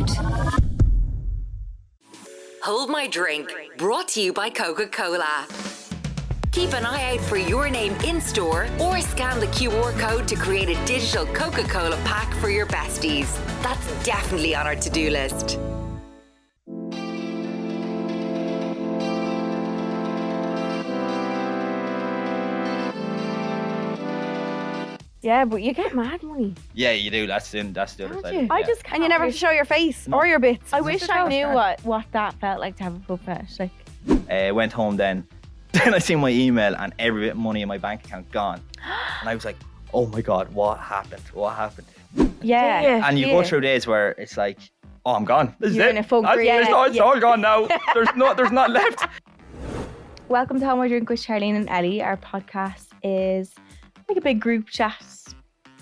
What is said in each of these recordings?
GoLoud. Hold My Drink, brought to you by Coca-Cola. Keep an eye out for your name in store or scan the QR code to create a digital Coca-Cola pack for your besties. That's definitely on our to-do list. Yeah, but you get mad money. Yeah, you do. That's the other side. of it, I yeah. just can't. And you never have to show your face or your bits. I wish I knew what that felt like to have a foot fetish. Like, Went home then. Then I seen my email and every bit of money in my bank account gone. And I was like, oh my God, what happened? What happened? yeah. And you go through days where it's like, oh, I'm gone. This You're is in it. a funk. It's all gone now. There's not left. Welcome to Hold My Drink with Charlene and Ellie. Our podcast is like a big group chat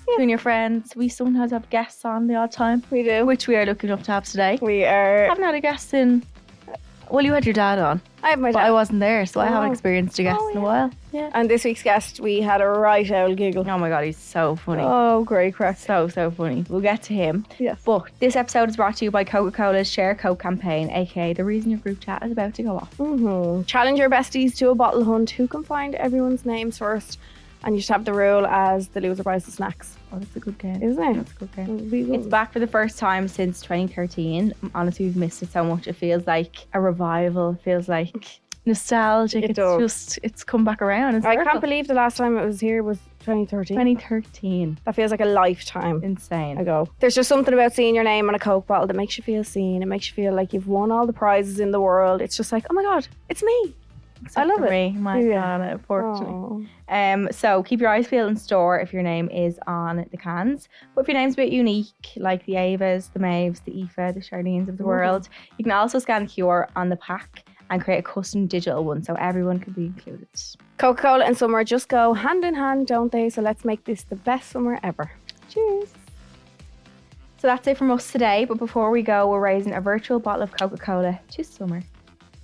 between your friends. We sometimes have guests on the odd time. We do. Which we are lucky enough to have today. We are. I haven't had a guest in. Well, you had your dad on, I have my but dad. I wasn't there, so I haven't Oh. experienced a guest in a while. Yeah. And this week's guest, we had a right old giggle. Oh my God, he's so funny. Oh, great crack. So funny. We'll get to him. Yes. But this episode is brought to you by Coca-Cola's Share Coke campaign, aka the reason your group chat is about to go off. Challenge your besties to a bottle hunt. Who can find everyone's names first? And you should have the rule as the loser buys the snacks. Oh, that's a good game. Isn't it? That's a good game. It'll be good. It's back for the first time since 2013. Honestly, we've missed it so much. It feels like a revival. It feels like nostalgic. It It's does. just, it's come back around. It's I can't believe the last time it was here was 2013. 2013. That feels like a lifetime Insane. ago. There's just something about seeing your name on a Coke bottle that makes you feel seen. It makes you feel like you've won all the prizes in the world. It's just like, oh my God, it's me. I love it. Me. My Yeah. God, unfortunately. Oh. So keep your eyes peeled in store if your name is on the cans. But if your name's a bit unique, like the Avas, the Maves, the Aoife, the Charlenes of the world, you can also scan the QR on the pack and create a custom digital one so everyone can be included. Coca-Cola and summer just go hand in hand, don't they? So let's make this the best summer ever. Cheers. So that's it from us today. But before we go, we're raising a virtual bottle of Coca-Cola to summer.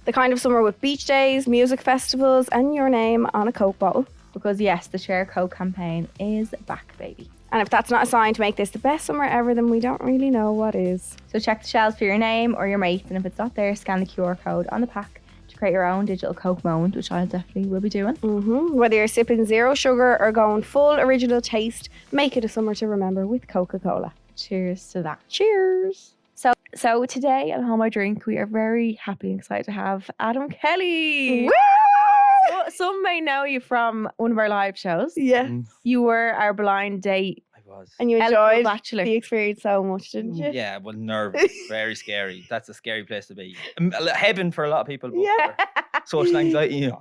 The kind of summer with beach days, music festivals, and your name on a Coke bottle. Because yes, the Share Coke campaign is back, baby. And if that's not a sign to make this the best summer ever, then we don't really know what is. So check the shelves for your name or your mates, and if it's not there, scan the QR code on the pack to create your own digital Coke moment, which I definitely will be doing. Whether you're sipping zero sugar or going full original taste, make it a summer to remember with Coca-Cola. Cheers to that. Cheers. So today at Hold My Drink, we are very happy and excited to have Adam Kelly. Woo! So, some may know you from one of our live shows. Yeah. You were our blind date. I was. And you eligible enjoyed bachelor. the experience so much, didn't you? Yeah, well, nervous. Very scary. That's a scary place to be. Heaven for a lot of people. But Yeah. for social anxiety, you know.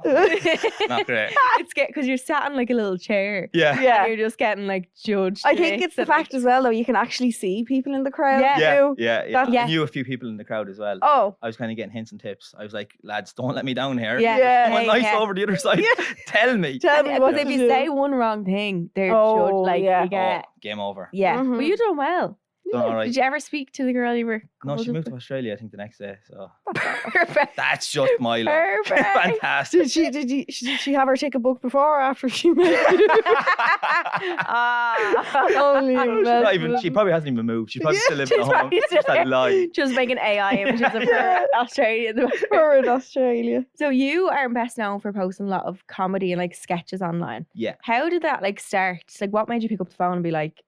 Not great. It's scary because you're sat in like a little chair. Yeah. Yeah. You're just getting like judged. I think it's the and, like, fact as well, though, you can actually see people in the crowd. Yeah. too. Yeah. Yeah. I knew a few people in the crowd as well. Oh, I was kind of getting hints and tips. I was like, lads, don't let me down here. Yeah. Yeah. Come on, nice Yeah. over the other side. Tell me. tell me what Because if to you do. say one wrong thing, they're Oh, judged. Like yeah. you get, Game over. yeah. Mhm. But you done well. Done all right. Did you ever speak to the girl you were? No, she coupled moved to with? Australia, I think, the next day. So Perfect. that's just my luck. Perfect. Fantastic. Did she have her ticket booked before or after she moved? Only She probably hasn't even moved. She's probably still living at home. probably It's just a lie. Just making AI images of her Australia. in the background. We're in Australia. So you are best known for posting a lot of comedy and like sketches online. Yeah. How did that like start? Like what made you pick up the phone and be like,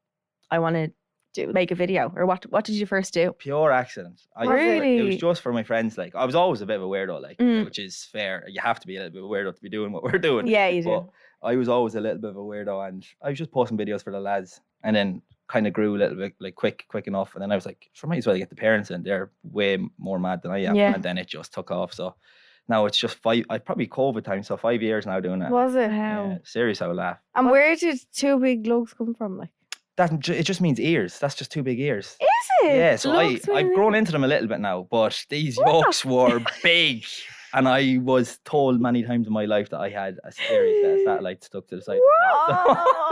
I want to make a video? Or what did you first do? Pure accident. It was Really? just for my friends. Like, I was always a bit of a weirdo, like, Mm. which is fair. You have to be a little bit of a weirdo to be doing what we're doing. Yeah, you do. But I was always a little bit of a weirdo, and I was just posting videos for the lads, and then kind of grew a little bit, like quick enough. And then I was like, sure, might as well get the parents in. They're way more mad than I am. Yeah. And then it just took off. So now it's just probably COVID time. So 5 years now doing it. Was it? Wow. Yeah, serious, I would laugh. And where did 2 big lugs come from? Like, It just means ears. That's just 2 big ears. is it? Yeah, so Lugs I've mean- grown into them a little bit now, but these yolks were big. And I was told many times in my life that I had a scary set of satellites stuck to the side.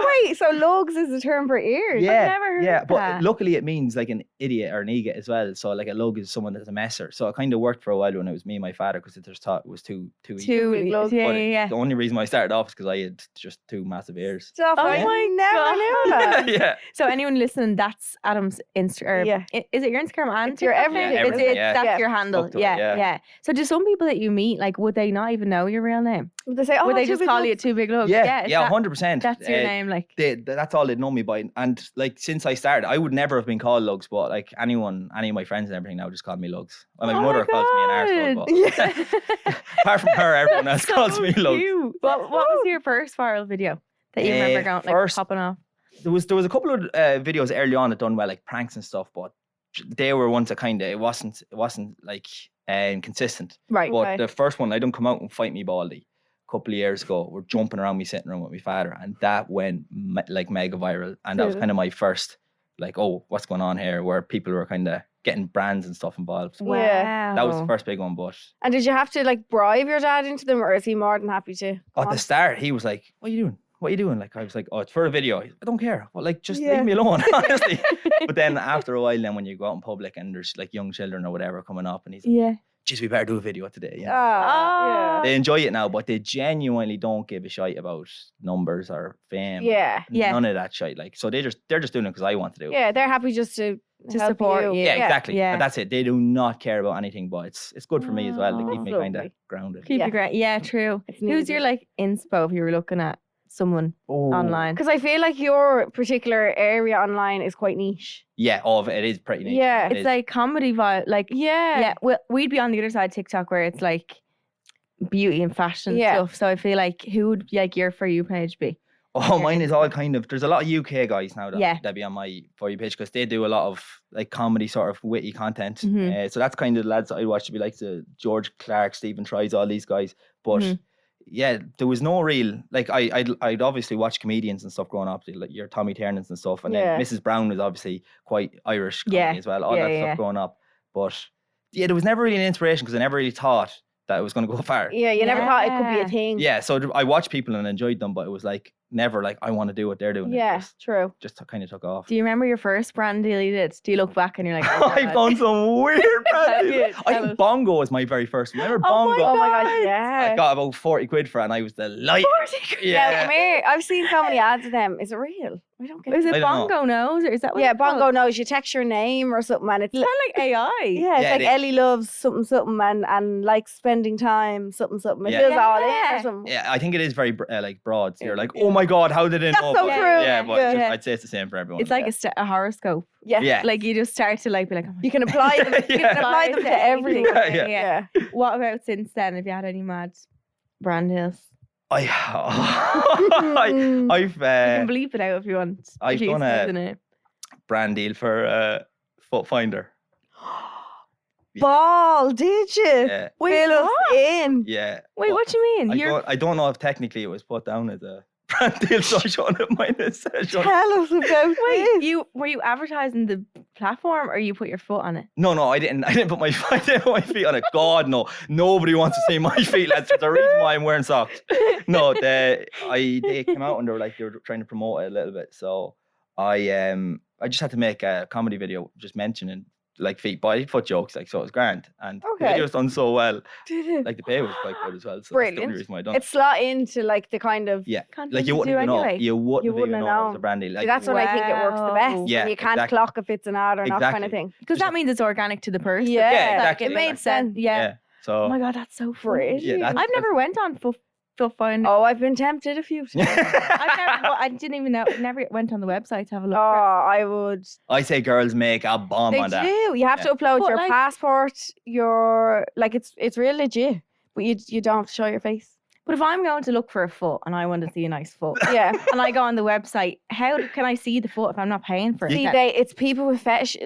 Wait, so lugs is a term for ears? Yeah, I've never heard yeah, but that. luckily it means like an idiot or an egot as well. So like a lug is someone that's a messer. So it kind of worked for a while when it was me and my father because it just thought it was too easy. Two, lugs. yeah, But yeah. the only reason why I started off is because I had just 2 massive ears. Stuff Oh I my never knew that. Yeah. So anyone listening, that's Adam's Instagram. Yeah. Is it your Instagram and It's your TikTok now? everything, Yeah, everything, yeah. That's Yeah. your handle. Stuck to it, Yeah, yeah. So do some people that you meet, like, would they not even know your real name? Would they say, Would they two just big call lugs? you 2 big lugs? Yeah, is yeah, that- 100%. That's your name, like. That's all they'd know me by. And like since I started, I would never have been called Lugs, but like any of my friends and everything now just call me Lugs. Well, my Oh mother calls me an arsehole, but apart from her, everyone else calls me Lugs. Cute. What was your first viral video that you remember going, like, first- popping off? There was a couple of videos early on that done well, like pranks and stuff, but they were ones that kind of it wasn't like consistent. Right. But Okay. the first one, I done come out and fight me baldy a couple of years ago. We're jumping around me sitting around with my father, and that went like mega viral. And that was Cool. kind of my first, like, oh, what's going on here? Where people were kind of getting brands and stuff involved. Wow. Yeah. That was the first big one. But And did you have to like bribe your dad into them, or is he more than happy to? at the start, he was like, "What are you doing? What are you doing?" Like I was like, "Oh, it's for a video." I don't care. Well, like just Yeah. leave me alone, honestly. But then after a while, then when you go out in public and there's like young children or whatever coming up, and he's like, Yeah. "Geez, we better do a video today." You know? Ah, They enjoy it now, but they genuinely don't give a shite about numbers or fame. yeah. Yeah. None of that shite. Like, so they're just doing it because I want to do it. Yeah, they're happy just to help support you. Yeah, exactly. Yeah. But that's it. They do not care about anything, but it's good for me as well to keep Oh, me that's kind of lovely. grounded. Keep Yeah. it great. Yeah, true. It's Who's your, like, inspo if you were looking at someone Oh. online? Because I feel like your particular area online is quite niche. Yeah, it is pretty nice. Yeah. It It's is. like comedy vibe. Like, Yeah. yeah, well, we'd be on the other side of TikTok where it's like beauty and fashion Yeah. stuff. So I feel like who would like your For You page be? Oh, mine is all kind of. There's a lot of UK guys now Yeah. that be on my For You page because they do a lot of like comedy sort of witty content. Mhm. So that's kind of the lads that I watch to be like the George Clark, Stephen Tries, all these guys. But Mhm. yeah, there was no real like I'd obviously watch comedians and stuff growing up, like your Tommy Tiernans and stuff, and Yeah. then Mrs. Brown was obviously quite Irish comedy Yeah. as well. All Yeah, that yeah. stuff growing up, but yeah, there was never really an inspiration because I never really thought that it was going to go far. Yeah, you never thought it could be Yeah. a thing. Yeah, so I watched people and enjoyed them, but it was like never like I want to do what they're doing. It Yeah, true. just kind of took off. Do you remember your first brand deal you did? Do you look back and you're like, oh, I've God. done some weird Tell brand me deals. it, I tell think us. Bongo was my very first one. Remember Oh my Bongo? Oh my gosh, God. yeah. I got about 40 quid for it and I was delighted. Yeah, come here. I've seen so many ads of them. Is it real? I don't get Is I it don't know. Bongo Knows? Or is that what Yeah, it's called? Bongo knows you text your name or something, and it's It's kind of like AI. yeah, it's Yeah, like it is. Ellie loves something something and likes spending time something something. It Yeah. feels all in Yeah. or something. Yeah, I think it is very like broad. So you're like, oh my God, how did it That's know? so But- true. Yeah, but Yeah. just, I'd say it's the same for everyone. It's like a horoscope. Yeah. yeah. Like you just start to like be like, oh my You can apply them. You Yeah. can apply them to everything. Yeah. Yeah. What about since then? Have you had any mad brand deals? I've You can bleep it out if you want. I've Please, done a- isn't it? brand deal for Foot Finder. Ball, did you? Yeah, Wait, Fill us what? in. yeah. Wait, But what do you mean? I don't know if technically it was put down as a brand deal, so I shouldn't have minded. Tell us about Wait, this. were you advertising the platform or you put your foot on it? No, I didn't put my feet on it. God, no. Nobody wants to see my feet. That's the reason why I'm wearing socks. No, they came out and they were trying to promote it a little bit. So I just had to make a comedy video just mentioning like feet, body, foot jokes, like so it was grand. And the Okay. video's done so well. Did it? Like the pay was quite good as well. So that's the Brilliant. only reason why I done It's slot into like the kind of. Yeah. Content Like you you wouldn't do even know. anyway. You wouldn't wouldn't even have know it was known. a brand deal. See, Like, that's when I think it works the best. Wow. Yeah, when you can't exactly. clock if it's an ad or not, kind of Exactly. thing. Because that means it's organic to the person. Yeah. Yeah, Like, exactly. it made sense. Yeah. yeah. So Oh my God, that's so funny. Yeah, that's- I've never went on Foot Finder. Oh, I've been tempted a few times. I didn't even know. Never went on the website to have a Oh, look. I would. I say girls make a bomb They on that. do. You have Yeah. to upload But, your like- passport. Your like it's real legit, but you don't have to show your face. But if I'm going to look for a foot and I want to see a nice foot, Yeah. and I go on the website, how can I see the foot if I'm not paying for it? See, then? it's people with fetish,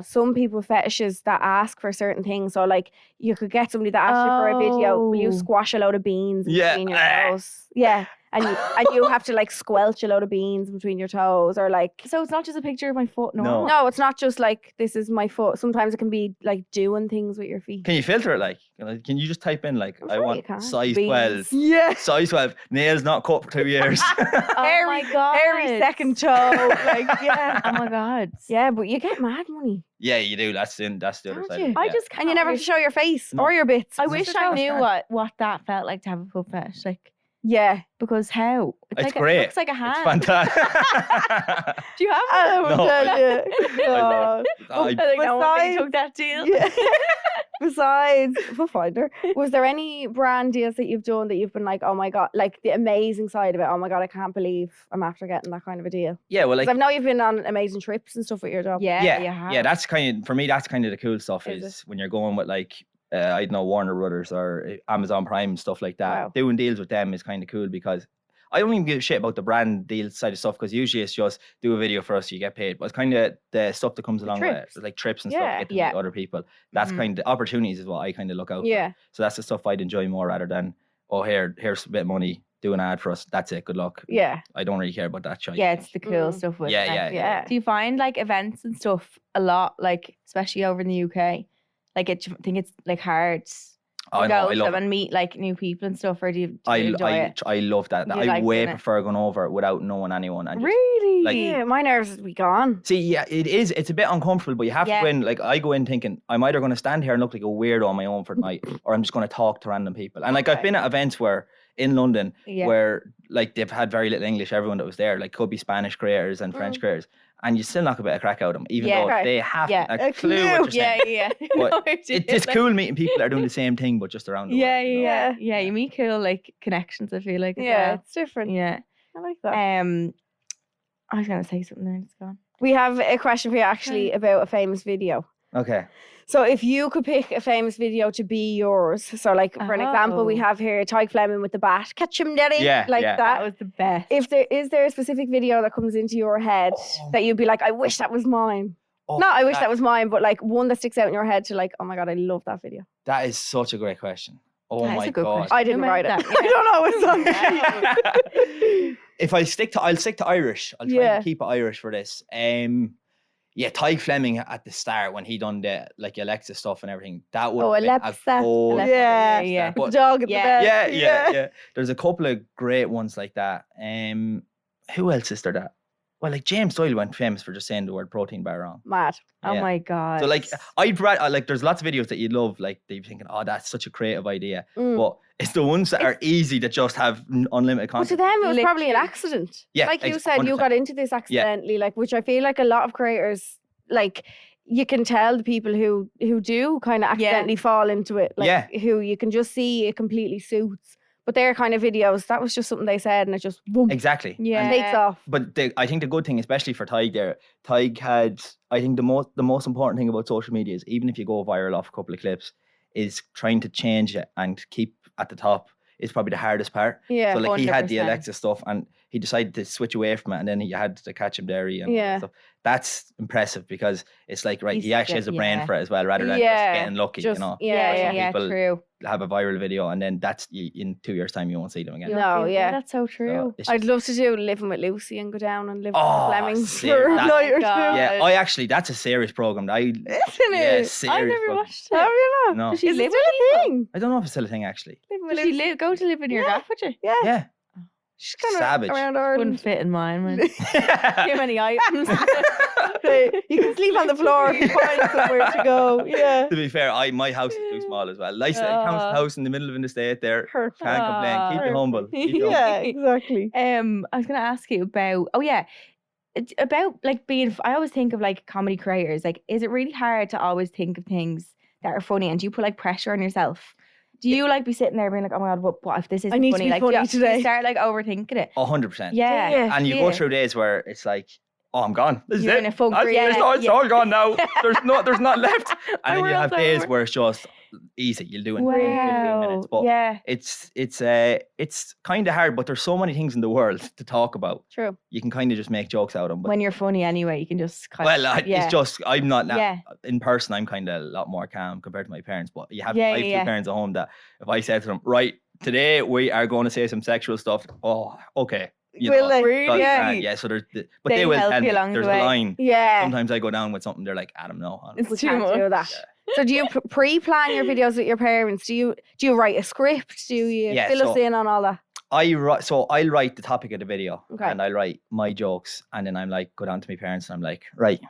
some people with fetishes that ask for certain things. So, like, you could get somebody that asks you for a video. Will you Oh. squash a load of beans Yeah. between your toes? Yeah. and you have to like squelch a load of beans between your toes, or like. So it's not just a picture of my foot. No. No, it's not just like this is my foot. Sometimes it can be like doing things with your feet. Can you filter it? Like, can you just type in like, I'm I sure you want can. size Beans. 12, Yeah. size 12, nails not cut for 2 years. Oh my god. Every second toe. Like, yeah. Oh my god. Yeah, but you get mad money. Yeah, you do. That's the other Don't side. you? Of it, I yeah. just And you never have to show your face No. or your bits. I It's wish just a I toe. knew what that felt like to have a foot fetish. Like, Yeah. because how? It's like great. It looks like a hand. It's fantastic. Do you have I one? don't No. tell you. God. I- I think no one Besides- took that deal. Yeah. Besides, we'll find her. Was there any brand deals that you've done that you've been like, oh my god, like the amazing side of it? Oh my god, I can't believe I'm after getting that kind of a deal. yeah, well, 'Cause like, I know you've been on amazing trips and stuff with your job. Yeah, yeah, you have. yeah, that's kind of, for me, that's kind of the cool stuff Is is when you're going with like, I don't know, Warner Brothers or Amazon Prime and stuff like that. Wow. Doing deals with them is kind of cool because I don't even give a shit about the brand deal side of stuff because usually it's just do a video for us, you get paid. But it's kind of the stuff that comes along with trips. it, like trips and Yeah, stuff, get to yeah. meet other people. That's Mhm. kind of opportunities is what I kind of look out for. Yeah. So that's the stuff I'd enjoy more rather than, oh, here's a bit of money, do an ad for us. That's it. Good luck. Yeah. I don't really care about that shit. Yeah, it's the cool Mm. stuff with Yeah, it. yeah, Yeah. Do you find like events and stuff a lot, like especially over in the UK? Like, do you think it's like hard to I know. go I to love them it. and meet like new people and stuff, or do you enjoy it? I love that. You I like way doing it? prefer going over without knowing anyone. And just, Really? like- Yeah, my nerves would be gone. see, yeah, it is. It's a bit uncomfortable, but you have Yeah. to go in. Like I go in thinking I'm either going to stand here and look like a weirdo on my own for the night, or I'm just going to talk to random people. And like I've Okay. been at events where in London Yeah. where like they've had very little English. Everyone that was there like could be Spanish creators and French creators, and you still knock a bit of crack out of them, even Yeah. though Okay. they have Yeah. a A clue clue. what you're saying. Yeah. But No idea. It's Like, cool meeting people that are doing the same thing, but just around the Yeah, world. you know? yeah, yeah. You meet cool like connections. I feel like. as Yeah, well. it's different. Yeah. I like that. I was gonna say something there. It's gone. We have a question for you actually about a famous video. Okay. So if you could pick a famous video to be yours, so like for an example, we Oh. have here Tyke Fleming with the bat, catch him, daddy, Yeah, like yeah. That that. was the best. If there is there a specific video that comes into your head that you'd be like, I wish that was mine. Oh, Not I wish that was mine, but like one that sticks out in your head to like, oh my god, I love that video. That is such a great question. Oh That is my a good god. question. I didn't Who write made it. that? I don't know. It's on the If I'll stick to Irish. I'll try Yeah. to keep it Irish for this. Yeah, Tyke Fleming at the start when he done the like Alexa stuff and everything. That would Oh, have been a Alexa. gold Alexa, Yeah. yeah. But- dog at the Yeah. bed. yeah. There's a couple of great ones like that. Who else is there that? Well, like James Doyle went famous for just saying the word protein bar wrong. Mad. Oh Yeah. my god. So like like there's lots of videos that you love, like that you're thinking, oh, that's such a creative idea. Mm. But it's the ones that are easy that just have unlimited But to content. them, it was probably an Literally. accident. Yeah, like you ex- said, you 100%. got into this accidentally, like which I feel like a lot of creators, like you can tell the people who do kind of accidentally fall into it, like Yeah. who you can just see it completely suits. But their kind of videos, that was just something they said, and it just boom, Exactly. Yeah. And takes off. But I think the good thing, especially for Tyg there, Tyg had, I think the most important thing about social media is even if you go viral off a couple of clips, is trying to change it and keep at the top is probably the hardest part. Yeah, So like he had the 100%. Alexa stuff and he decided to switch away from it and then he had the Catch 'em Dairy and all Yeah. that stuff. That's impressive because it's like, right, He's he actually has a brain yeah. for it as well rather than Yeah, just getting lucky, just- you know. yeah, yeah, People true. have a viral video and then that's in 2 years' time you won't see them again. No, yeah. That's so true. It's I'd just- love to do Living with Lucy and go down and live with Oh, the Flemings see, for a that- night or two. God. yeah, I actually, that's a serious program. Isn't Yeah, it? serious I never program. watched it. Have you not? No. Does she Is it live still with a people? thing? I don't know if it's still a thing actually. Living with Does she Lucy. go to live in your gaff with you? Yeah. Yeah. She's kind of Savage. around Wouldn't Ireland. fit in mine. Man. Too many items. You can sleep on the floor if you find somewhere to go. Yeah. To be fair, my house is too small as well. Nice little council house in the middle of an estate there. Perfect. Can't complain. Keep it humble. Keep it humble. Yeah, exactly. I was gonna ask you about. Oh yeah, it's about like being. I always think of like comedy creators. Like, is it really hard to always think of things that are funny? And do you put like pressure on yourself? Do you like be sitting there being like, oh my god, what if this isn't need to funny? be Like, funny do you today. start like overthinking it. 100%. Yeah. And you go Yeah. through days where it's like, oh, I'm gone. This is You're it. in a funk, It's all gone now. There's not left. And My then you have world's days over. where it's just easy. You'll do it in 15 minutes. But yeah. it's kind of hard, but there's so many things in the world to talk about. True. You can kind of just make jokes out of them. But When you're funny anyway, you can just kind well, of... it's just, I'm not that, Yeah. in person, I'm kind of a lot more calm compared to my parents. But I have Yeah, two yeah. parents at home that if I said to them, right, today we are going to say some sexual stuff. Oh, okay. Will they? That's Yeah. grand, yeah. So but They they will help tell you me. along the There's way. a line. Yeah. Sometimes I go down with something. They're like, Adam, no. It's We too can't much. do that. So do you pre-plan your videos with your parents? Do you write a script? Do you Yeah, fill us so- in on all that? I'll write the topic of the video Okay. and I'll write my jokes and then I'm like, go down to my parents and I'm like, right,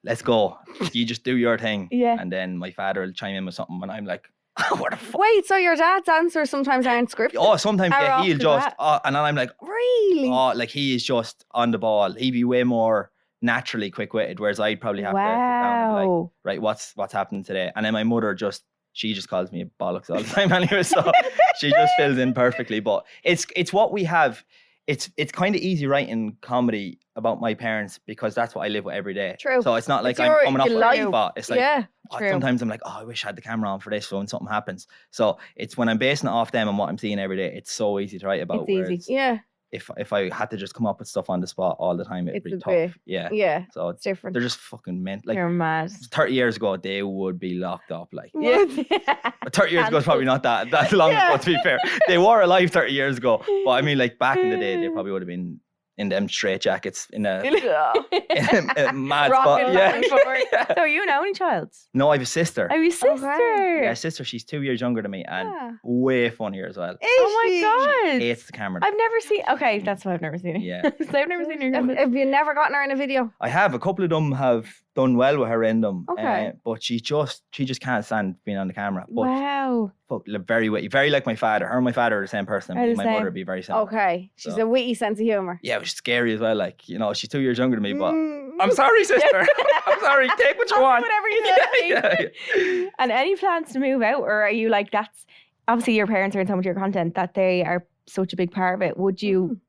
let's go. You just do your thing. Yeah. And then my father will chime in with something and I'm like, what the fuck? Wait, so your dad's answers sometimes aren't scripted? Oh, sometimes How yeah, he'll often just, that? and then I'm like, Really? oh, like he is just on the ball. He'd be way more naturally quick-witted, whereas I'd probably have to sit down and be like, Wow. right, what's happening today? And then my mother she just calls me bollocks all the time anyway, so she just fills in perfectly. But it's what we have. It's kind of easy writing comedy about my parents because that's what I live with every day. True. So it's not like It's I'm your coming off a life. spot. It's like Yeah. True. sometimes I'm like, oh, I wish I had the camera on for this so when something happens. So it's when I'm basing it off them and what I'm seeing every day, it's so easy to write about. It's easy. whereas Yeah. if I had to just come up with stuff on the spot all the time, it'd It's be a tough. bit- Yeah. Yeah. So It's different. they're just fucking meant. Like You're mad. 30 years ago, they would be locked up. Like Yeah. 30 years ago is probably not that long ago, to be fair. They were alive 30 years ago. But I mean, like back in the day, they probably would have been in them straight jackets in a mad spot. Rocking back Yeah. and forth. So are you an only child? No, I have a sister. Are you sister? Yeah, sister. She's 2 years younger than me and Yeah. way funnier as well. Oh my god. Hates the camera. I've never seen. Okay, that's why I've never seen it. Yeah. So I've never seen her. Have you never gotten her in a video? I have. A couple of them have done well with her in them. Okay. But she just can't stand being on the camera. But Wow. very witty. Very like my father. Her and my father are the same person. Are the My same. mother would be very similar. Okay. She's So- a witty sense of humour. Yeah, which is scary as well. Like, you know, she's 2 years younger than me, but Mm. I'm sorry, sister. I'm sorry. Take what you I'll do want. whatever you say. Yeah. And any plans to move out, or are you like that's obviously your parents are in so much of your content that they are such a big part of it? Would you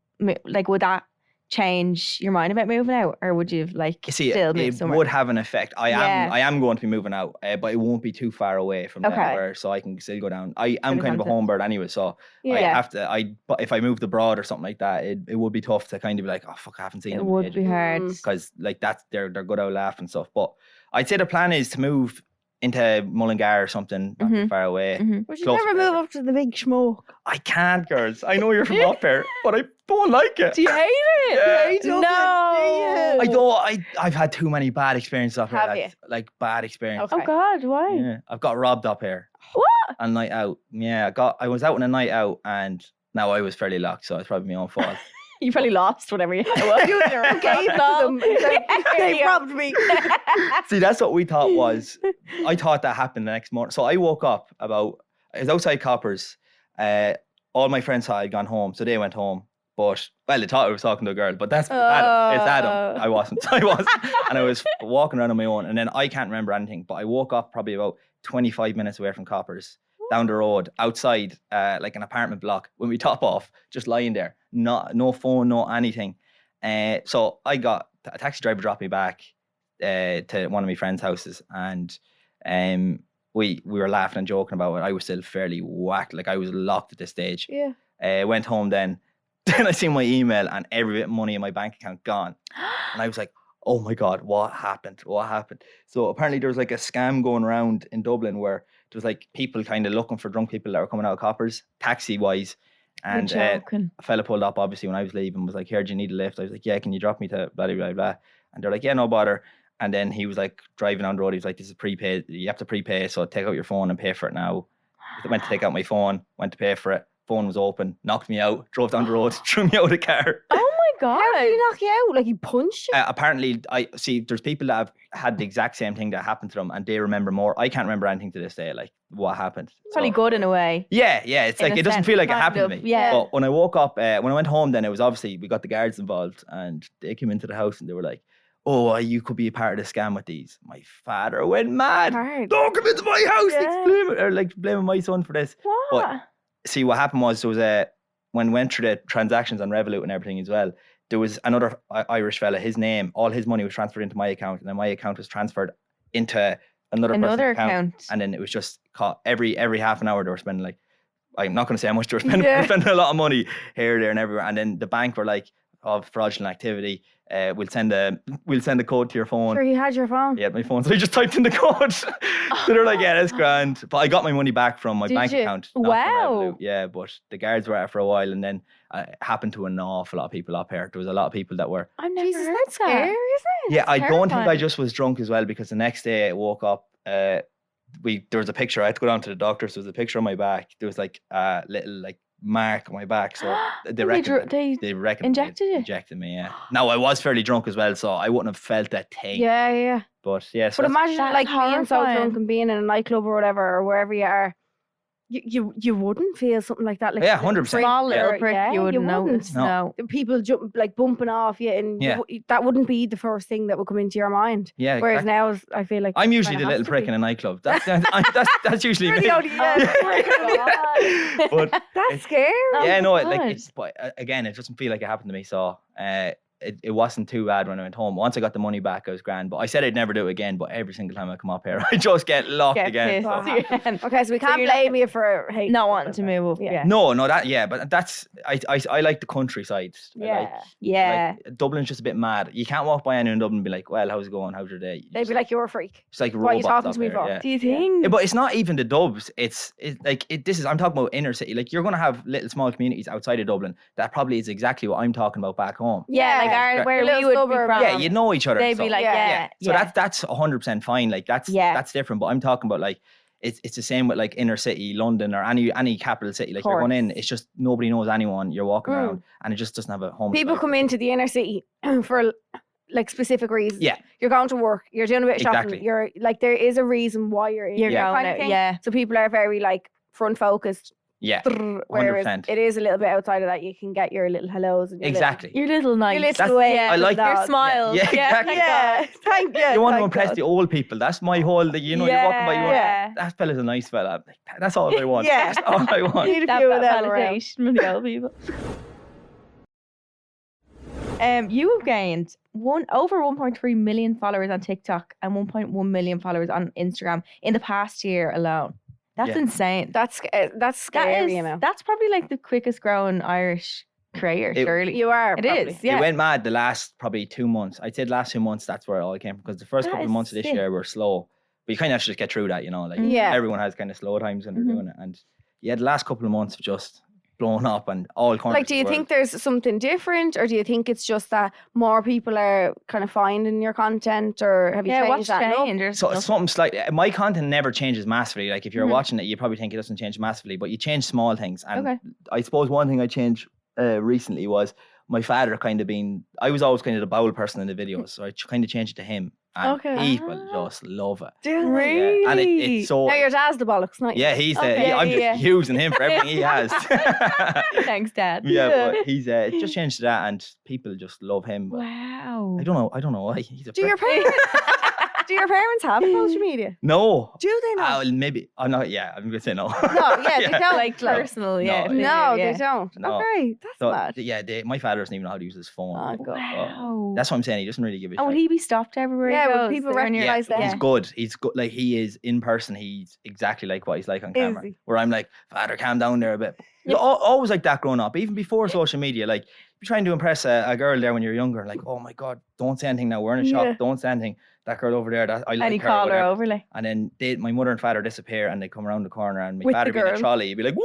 like would that change your mind about moving out, or would you like You see, still move it somewhere? would have an effect. I Yeah. am going to be moving out, but it won't be too far away from Okay. there, so I can still go down. I am Good kind of a content. home bird anyway, so I Yeah. have to. But if I moved abroad or something like that, it would be tough to kind of be like, oh fuck, I haven't seen It them would be hard. because like that's they're good out laughing and stuff. But I'd say the plan is to move into Mullingar or something, not too Mhm. far away. Mhm. Would you Close never to move wherever. up to the big smoke? I can't, girls. I know you're from up here, but I don't like it. Do you hate it? Yeah. You don't No. like it. I don't. I've had too many bad experiences up here. Have like bad experiences. Oh God, why? Yeah, I've got robbed up here. What? On night out. Yeah, I was out on a night out and now I was fairly locked, so it's probably my own fault. You probably lost whatever you had. You gave them. They robbed me. See, that's what we thought was. I thought that happened the next morning. So I woke up I was outside Coppers. All my friends thought I'd gone home, so they went home. But well, they thought I was talking to a girl, but that's Adam. It's Adam. I wasn't. I wasn't. And I was walking around on my own, and then I can't remember anything. But I woke up probably about 25 minutes away from Coppers, down the road, outside like an apartment block. When we top off, just lying there, no phone, no anything. So I got a taxi driver dropped me back to one of my friends' houses, and we were laughing and joking about it. I was still fairly whacked, like I was locked at this stage. Yeah. Went home then. Then I see my email and every bit of money in my bank account gone. And I was like, oh my God, what happened? What happened? So apparently there was like a scam going around in Dublin where there was like people kind of looking for drunk people that were coming out of Coppers, taxi wise. And You're a joking. fella pulled up obviously when I was leaving, was like, here, do you need a lift? I was like, yeah, can you drop me to blah, blah, blah, blah. And they're like, yeah, no bother. And then he was like driving on the road. He was like, this is prepaid. You have to prepay. So take out your phone and pay for it now. I went to take out my phone, went to pay for it. Phone was open, knocked me out, drove down the road, threw me out of the car. Oh my God. How did he knock you out? Like he punched you? Apparently, I see there's people that have had the exact same thing that happened to them and they remember more. I can't remember anything to this day, like what happened. Probably So- good in a way. Yeah, it's In like a it doesn't sense, feel like it kind happened to of, me. yeah. But when I woke up, when I went home, then it was obviously we got the guards involved and they came into the house and they were like, "Oh, you could be a part of the scam with these." My father went mad. Hard. Don't come into my house. Yeah. Blaming my son for this. What? See, what happened was there was when went through the transactions on Revolut and everything as well, there was another Irish fella. His name, all his money was transferred into my account, and then my account was transferred into another person's account. And then it was just caught every half an hour they were spending like, I'm not going to say how much they were spending. They were spending a lot of money here, there, and everywhere. And then the bank were like, of fraudulent activity. We'll send a code to your phone. Sure, you had your phone. Yeah, my phone. So I just typed in the code. So they're like, yeah, that's grand. But I got my money back from my bank account. not from Wow. Revolut. Yeah, but the guards were at it for a while, and then it happened to an awful lot of people up here. There was a lot of people that were. I've never Jesus, heard that's scary, that. isn't it? Yeah, I don't think I terrifying. just was drunk as well, because the next day I woke up. There was a picture. I had to go down to the doctor. So there was a picture on my back. There was like a little like mark on my back. So they reckon they reckon injected you? Injected me. Yeah. Now I was fairly drunk as well, so I wouldn't have felt that thing. Yeah, yeah. But yeah. So But imagine That's like being so horrifying. drunk and being in a nightclub or whatever, or wherever you are. You wouldn't feel something like that. Like Yeah, 100%. Small little Yeah. prick, Yeah, you wouldn't you notice. wouldn't. No. people jump like bumping off you, and Yeah. that wouldn't be the first thing that would come into your mind. Yeah. Whereas Exactly. now I feel like I'm usually kinda the has little to prick be. in a nightclub. That's usually You're me. the only But That's scary. yeah, no, God. but again, it doesn't feel like it happened to me. So it wasn't too bad when I went home. Once I got the money back, I was grand. But I said I'd never do it again. But every single time I come up here, I just get locked Get again. pissed So. again. Okay, so we can't you're not- blame you for hating Not it. wanting to move up. Yeah. Yeah. No, but that's I like the countryside. Yeah. Yeah. Like, Dublin's just a bit mad. You can't walk by anyone in Dublin and be like, well, how's it going? How's your day? They'd be like, "You're a freak." It's like "What are you robots talking up to me here, for?" yeah. Do you think? Yeah, but it's not even the Dubs. I'm talking about inner city. Like, you're going to have little small communities outside of Dublin that probably is exactly what I'm talking about back home. Yeah, like Yeah. where Little we would be suburb. from. Yeah, you know each other. They'd so, be like, Yeah. yeah. So that's 100% fine. Like that's different. But I'm talking about like it's the same with like inner city London or any capital city. Like you're going in, it's just nobody knows anyone. You're walking around and it just doesn't have a home. People come into the inner city for like specific reasons. Yeah. You're going to work. You're doing a bit of shopping. Exactly. You're like, there is a reason why you're in You're there going kind of out, thing. yeah. So people are very like front focused. Yeah. Whereas 100%. it is a little bit outside of that. You can get your little hellos and your Exactly. Your little nice. Your little That's- way. I like your that. smile. Yeah, exactly. Yeah, thank you. You want to thank impress God. the old people. That's my whole. You're walking by. You're Yeah. that fella's a nice fella. Like, that's all I want. Yeah. That's all I want. Need a That few of them around. validation from the old people. You have gained over 1.3 million followers on TikTok and 1.1 million followers on Instagram in the past year alone. That's Yeah. insane. That's That scary, is, you know. that's probably like the quickest growing Irish creator, surely. You are. It probably. is, yeah. It went mad the last probably 2 months. I'd say the last 2 months, that's where it all came from. Because the first That couple of is months of this sick. year were slow. But you kind of have to just get through that, Like Yeah. everyone has kind of slow times when they're Mhm. doing it. And yeah, the last couple of months have just blown up and all corners. Like, do you think there's something different, or do you think it's just that more people are kind of finding your content, or have you Yeah, changed what's that? No? changed? There's So nothing. something slightly. My content never changes massively. Like if you're Mhm. watching it, you probably think it doesn't change massively, but you change small things. And Okay. I suppose one thing I changed recently was my father kind of being. I was always kind of the bowel person in the videos, so I kind of changed it to him, and Okay. people Ah. just love it. Really? Yeah. And it's so. Now your dad's the bollocks, not you. Yeah, he's Okay, I'm just yeah. using him for everything he has. Thanks, Dad. Yeah, but he's it just changed to that, and people just love him. But Wow. I don't know why. He's a Do your prick. parents? Do your parents have social media? No. Do they not? Well, maybe. Oh no. Yeah, I'm gonna say no. No, yeah, they don't. Like personal, yeah. No, if they No, do, yeah. they don't. No. Okay, that's So, mad. yeah, my father doesn't even know how to use his phone. Oh, God. Wow. That's what I'm saying. He doesn't really give a And would shit. he be stopped everywhere? Yeah, he would goes? people They're on your- recognise that? He's Yeah. good. He's good. Like he is in person. He's exactly like what he's like on camera. he? Where I'm like, Father, calm down there a bit. You're always like that growing up, even before social media. Like you're trying to impress a girl there when you're younger. Like, oh my God, don't say anything now. We're in a shop. Yeah. Don't say anything. That girl over there, that I like And he her. called her whatever. over, like. And then my mother and father disappear, and they come around the corner, and my With the father be in a girl. trolley. He'd be like, woo!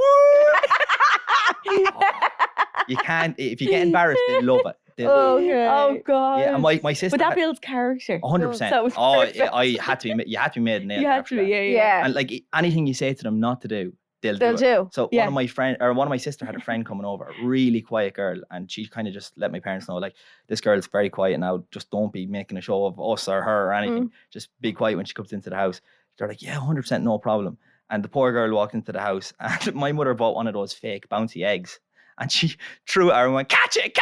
You can't. If you get embarrassed, they love it. They love it. Okay. Oh, God. Yeah, and my sister. But that builds character. 100%. So it's Oh, perfect. I had to be. You had to be made. You had to be, yeah. Yeah. And like anything you say to them not to do, they'll They'll do it. do. So Yeah. one of my sister had a friend coming over, a really quiet girl, and she kind of just let my parents know, like, this girl's very quiet now. Just don't be making a show of us or her or anything. Just be quiet when she comes into the house. They're like, yeah, 100%, no problem. And the poor girl walked into the house, and my mother bought one of those fake bouncy eggs. And she threw it at her and went, catch it.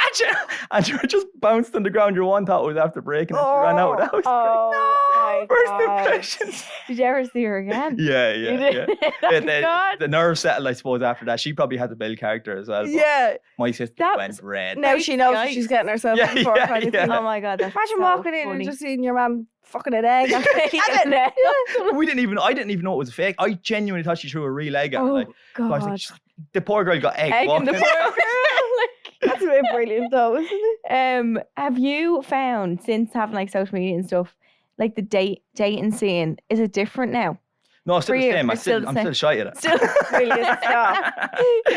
And she just bounced on the ground. Your one thought it was after breaking and she ran out. That was my first God. impressions. Did you ever see her again? Yeah. You did? Yeah, God. the nerve settled, I suppose, after that. She probably had to build character as well. But Yeah. my sister That went was- red. Now she knows what Yikes. she's getting herself Yeah, in for. yeah, kind of yeah. thing. Oh my God, that's Imagine so walking in funny. and just seeing your mum fucking an egg. I didn't know. I didn't even know it was fake. I genuinely thought she threw a real egg at me. Oh, Like, so I was God. like, the poor girl got egg. Egg in the walking- poor girl. That's a bit brilliant though, isn't it? Have you found since having like social media and stuff, like the dating scene, is it different now? No, it's still For the you, same. it's still the I'm same. still shy at it. Still Brilliant stuff.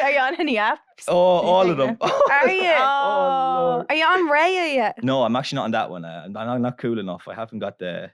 Are you on any apps? Oh, all of them. Are you? Oh, Lord. Are you on Raya yet? No, I'm actually not on that one. I'm not cool enough. I haven't got the.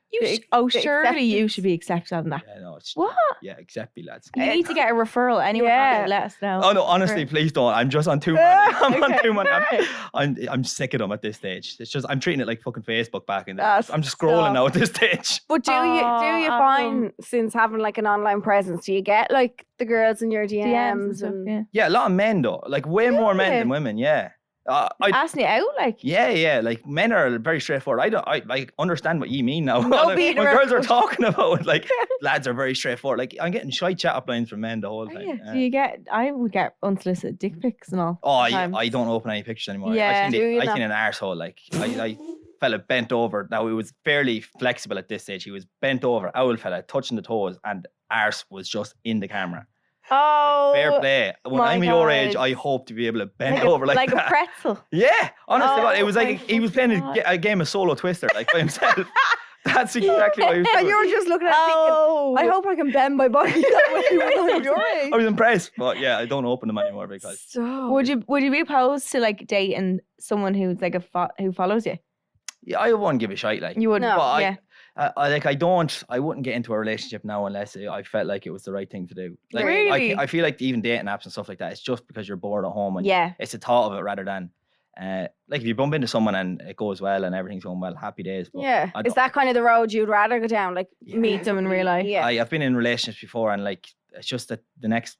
oh, the surely you acceptance. should be accepted on that. Yeah, no, it's, What? Yeah, accept me, lads. You need to get a referral. Anyone Yeah. let us know. Oh no, honestly, please don't. I'm just on too many. I'm on Okay. too many. I'm sick of them at this stage. It's just I'm treating it like fucking Facebook back in the. That's I'm just scrolling stop. now at this stage. But do you Oh, find since having like an online presence, do you get like the girls in your DMs and DMs stuff. and Yeah. Yeah, a lot of men though. Like way more men Really? than women. Yeah. Asking you out, like. Yeah. Like men are very straightforward. I like understand what you mean now. No Like, beating when around girls are the bush. talking about it, like lads are very straightforward. Like I'm getting shy chat up lines from men the whole Oh, time. yeah. Yeah. Do you get? I would get unsolicited dick pics and all. Oh, sometimes. I don't open any pictures anymore. Yeah. I Do you seen not? an arsehole. Like I fella bent over. Now it was fairly flexible at this stage. He was bent over, owl fella, touching the toes, and arse was just in the camera. oh, Fair play. When my I'm your age, God. I hope to be able to bend like over a, like a that. pretzel. Yeah, honestly, Oh God, it was my like he was playing fucking God. a game of solo twister, like by himself. That's exactly what he was and you doing. were just looking at it Oh, thinking, I hope I can bend my body that way when I'm your age. I was impressed, but yeah, I don't open them anymore because Stop. Would you be opposed to like dating someone who's like who follows you? yeah, I wouldn't give a shite. Like, You wouldn't. No. but Yeah. I wouldn't get into a relationship now unless I felt like it was the right thing to do. Like, Really? I feel like even dating apps and stuff like that, it's just because you're bored at home and Yeah. it's the thought of it rather than like if you bump into someone and it goes well and everything's going well, happy days. But Yeah. I Is don't- that kind of the road you'd rather go down? Like Meet them in real life. Yeah. I've been in relationships before and like it's just that the next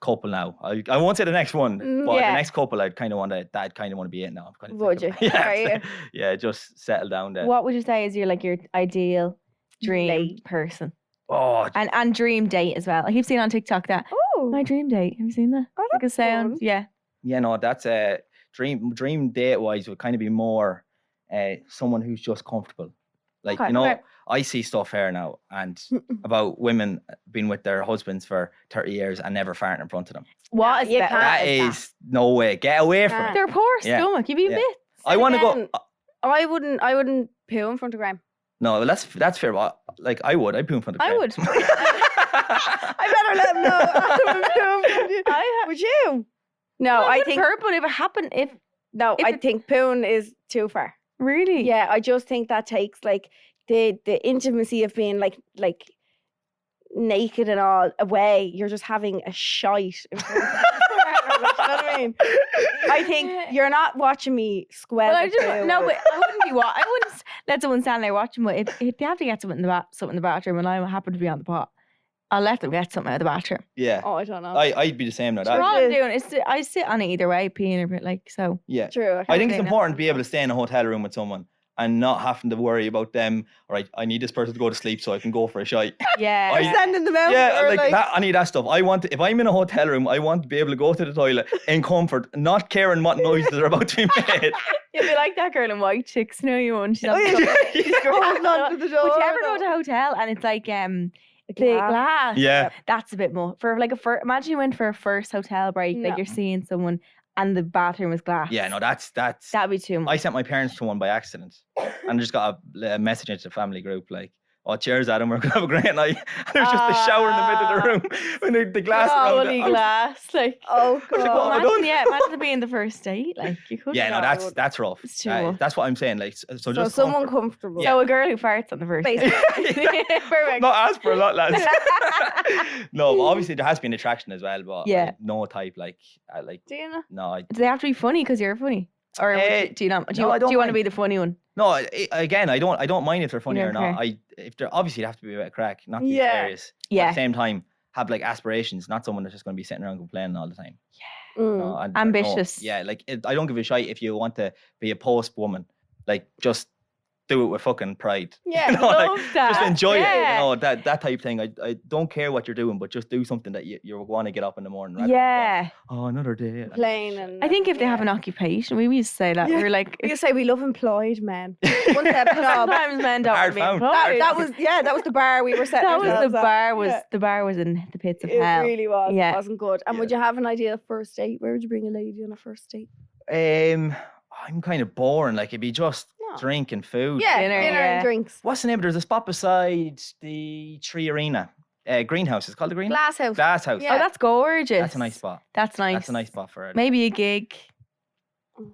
couple now. I won't say the next one, but Yeah. the next couple I'd kind of want to be it now. I'm kind of Would sick of you? it. Yeah, Are you? yeah, just settle down there. What would you say is your ideal dream Date. person Oh, and dream date as well? I keep seeing on TikTok that Oh. my dream date. Have you seen that? Oh, Like a that's sound. fun. Yeah. yeah, no, that's a dream date wise would kind of be more someone who's just comfortable. Like, Okay, you know, okay. I see stuff here now and about women being with their husbands for 30 years and never farting in front of them. What is you that? can't. That is is no way. Get away from Can't. it. Their poor Yeah. stomach. You've been Yeah. bit. I want to go. again, I wouldn't poo in front of Graham. No, that's fair. But like I would. I'd poo in front of I Graham. would. I better let him know. I would poo in front of you. Would you? No, I think hurt, but if it happened, if if I it- think pooing is too far. really, Yeah, I just think that takes like the intimacy of being like naked and all away. You're just having a shite in front of you know what I mean? I think you're not watching me square. Well, I just no, but I wouldn't be. I wouldn't let someone stand there watching. But if they have to get something in the bathroom, and I happen to be on the pot, I'll let them get something out of the bathroom. Yeah. Oh, I don't know. I'd be the same now. So all That, I'm doing is I sit on it either way, peeing a bit like so. yeah. True. I think it's say no. important to be able to stay in a hotel room with someone and not having to worry about them. Right, I need this person to go to sleep so I can go for a shite. Yeah. I- Sending them out. Yeah, or, like that. I need that stuff. If I'm in a hotel room, I want to be able to go to the toilet in comfort, not caring what noises are about to be made. You'll be like that girl in White Chicks, you know you want. She's Oh, on yeah. the Yeah. Holding on to the door. Would you ever go to a hotel and it's like the glass. glass? Yeah. That's a bit more for like imagine you went for a first hotel break, No. like you're seeing someone and the bathroom is glass. Yeah, no, that's. That'd be too much. I sent my parents to one by accident, and just got a message into the family group like, "Oh, cheers, Adam, we're gonna have a great night." And there was just a shower in the middle of the room, and the glass around Holy it. I was- glass, like. Oh was like, god. what have I done? Imagine it being the first date, like you could. Yeah, no, No, that's rough. It's too much. That's what I'm saying. Like, so So just someone comfort. comfortable. Yeah. So a girl who farts on the first date. Basically. Perfect. Not ask for a lot, lads. No, but obviously there has been attraction as well, but Yeah. no type like Do you know? no. Do they have to be funny because you're funny, or do you not? Do you, no, I don't do you want to mind. be the funny one? No, again, I don't mind if they're funny or don't not. care. If they're obviously they have to be a bit of crack, not be Yeah. serious. But Yeah. at the same time, have like aspirations, not someone that's just going to be sitting around complaining all the time. No, and Ambitious. yeah, like I don't give a shit if you want to be a post woman. Like just do it with fucking pride. Yeah, You know, like, love that. just enjoy it. Yeah. You know, that type of thing. I don't care what you're doing, but just do something that you want to get up in the morning. rather than Yeah. going, oh, another day. Plain and I think if they have an occupation, we used to say that. Yeah. We were like, You say we love employed men. Once they have a job. sometimes men don't Hard want to be found. employed. That was the bar we were setting. That was ourselves the at. bar was Yeah. the bar was in the pits of It hell. really was. Yeah. It wasn't good. And would you have an ideal first date? Where would you bring a lady on a first date? I'm kind of boring. Like it'd be just No. drink and food. Yeah, Dinner, dinner yeah. and drinks. What's the name? There's a spot beside the Tree Arena. Greenhouse. It's called the Greenhouse. Glass house. Glass House. Yeah. Oh, that's gorgeous. That's a nice spot. That's nice. That's a nice spot for it. Maybe a gig. Mm.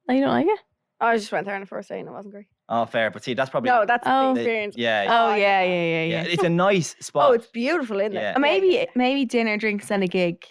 Oh, you don't like it? I just went there on the first date and it wasn't great. Oh, fair. But see, that's probably No, that's Oh. the experience. yeah. Oh, yeah. Yeah, it's a nice spot. Oh, it's beautiful, isn't Yeah. it? Maybe dinner, drinks, and a gig.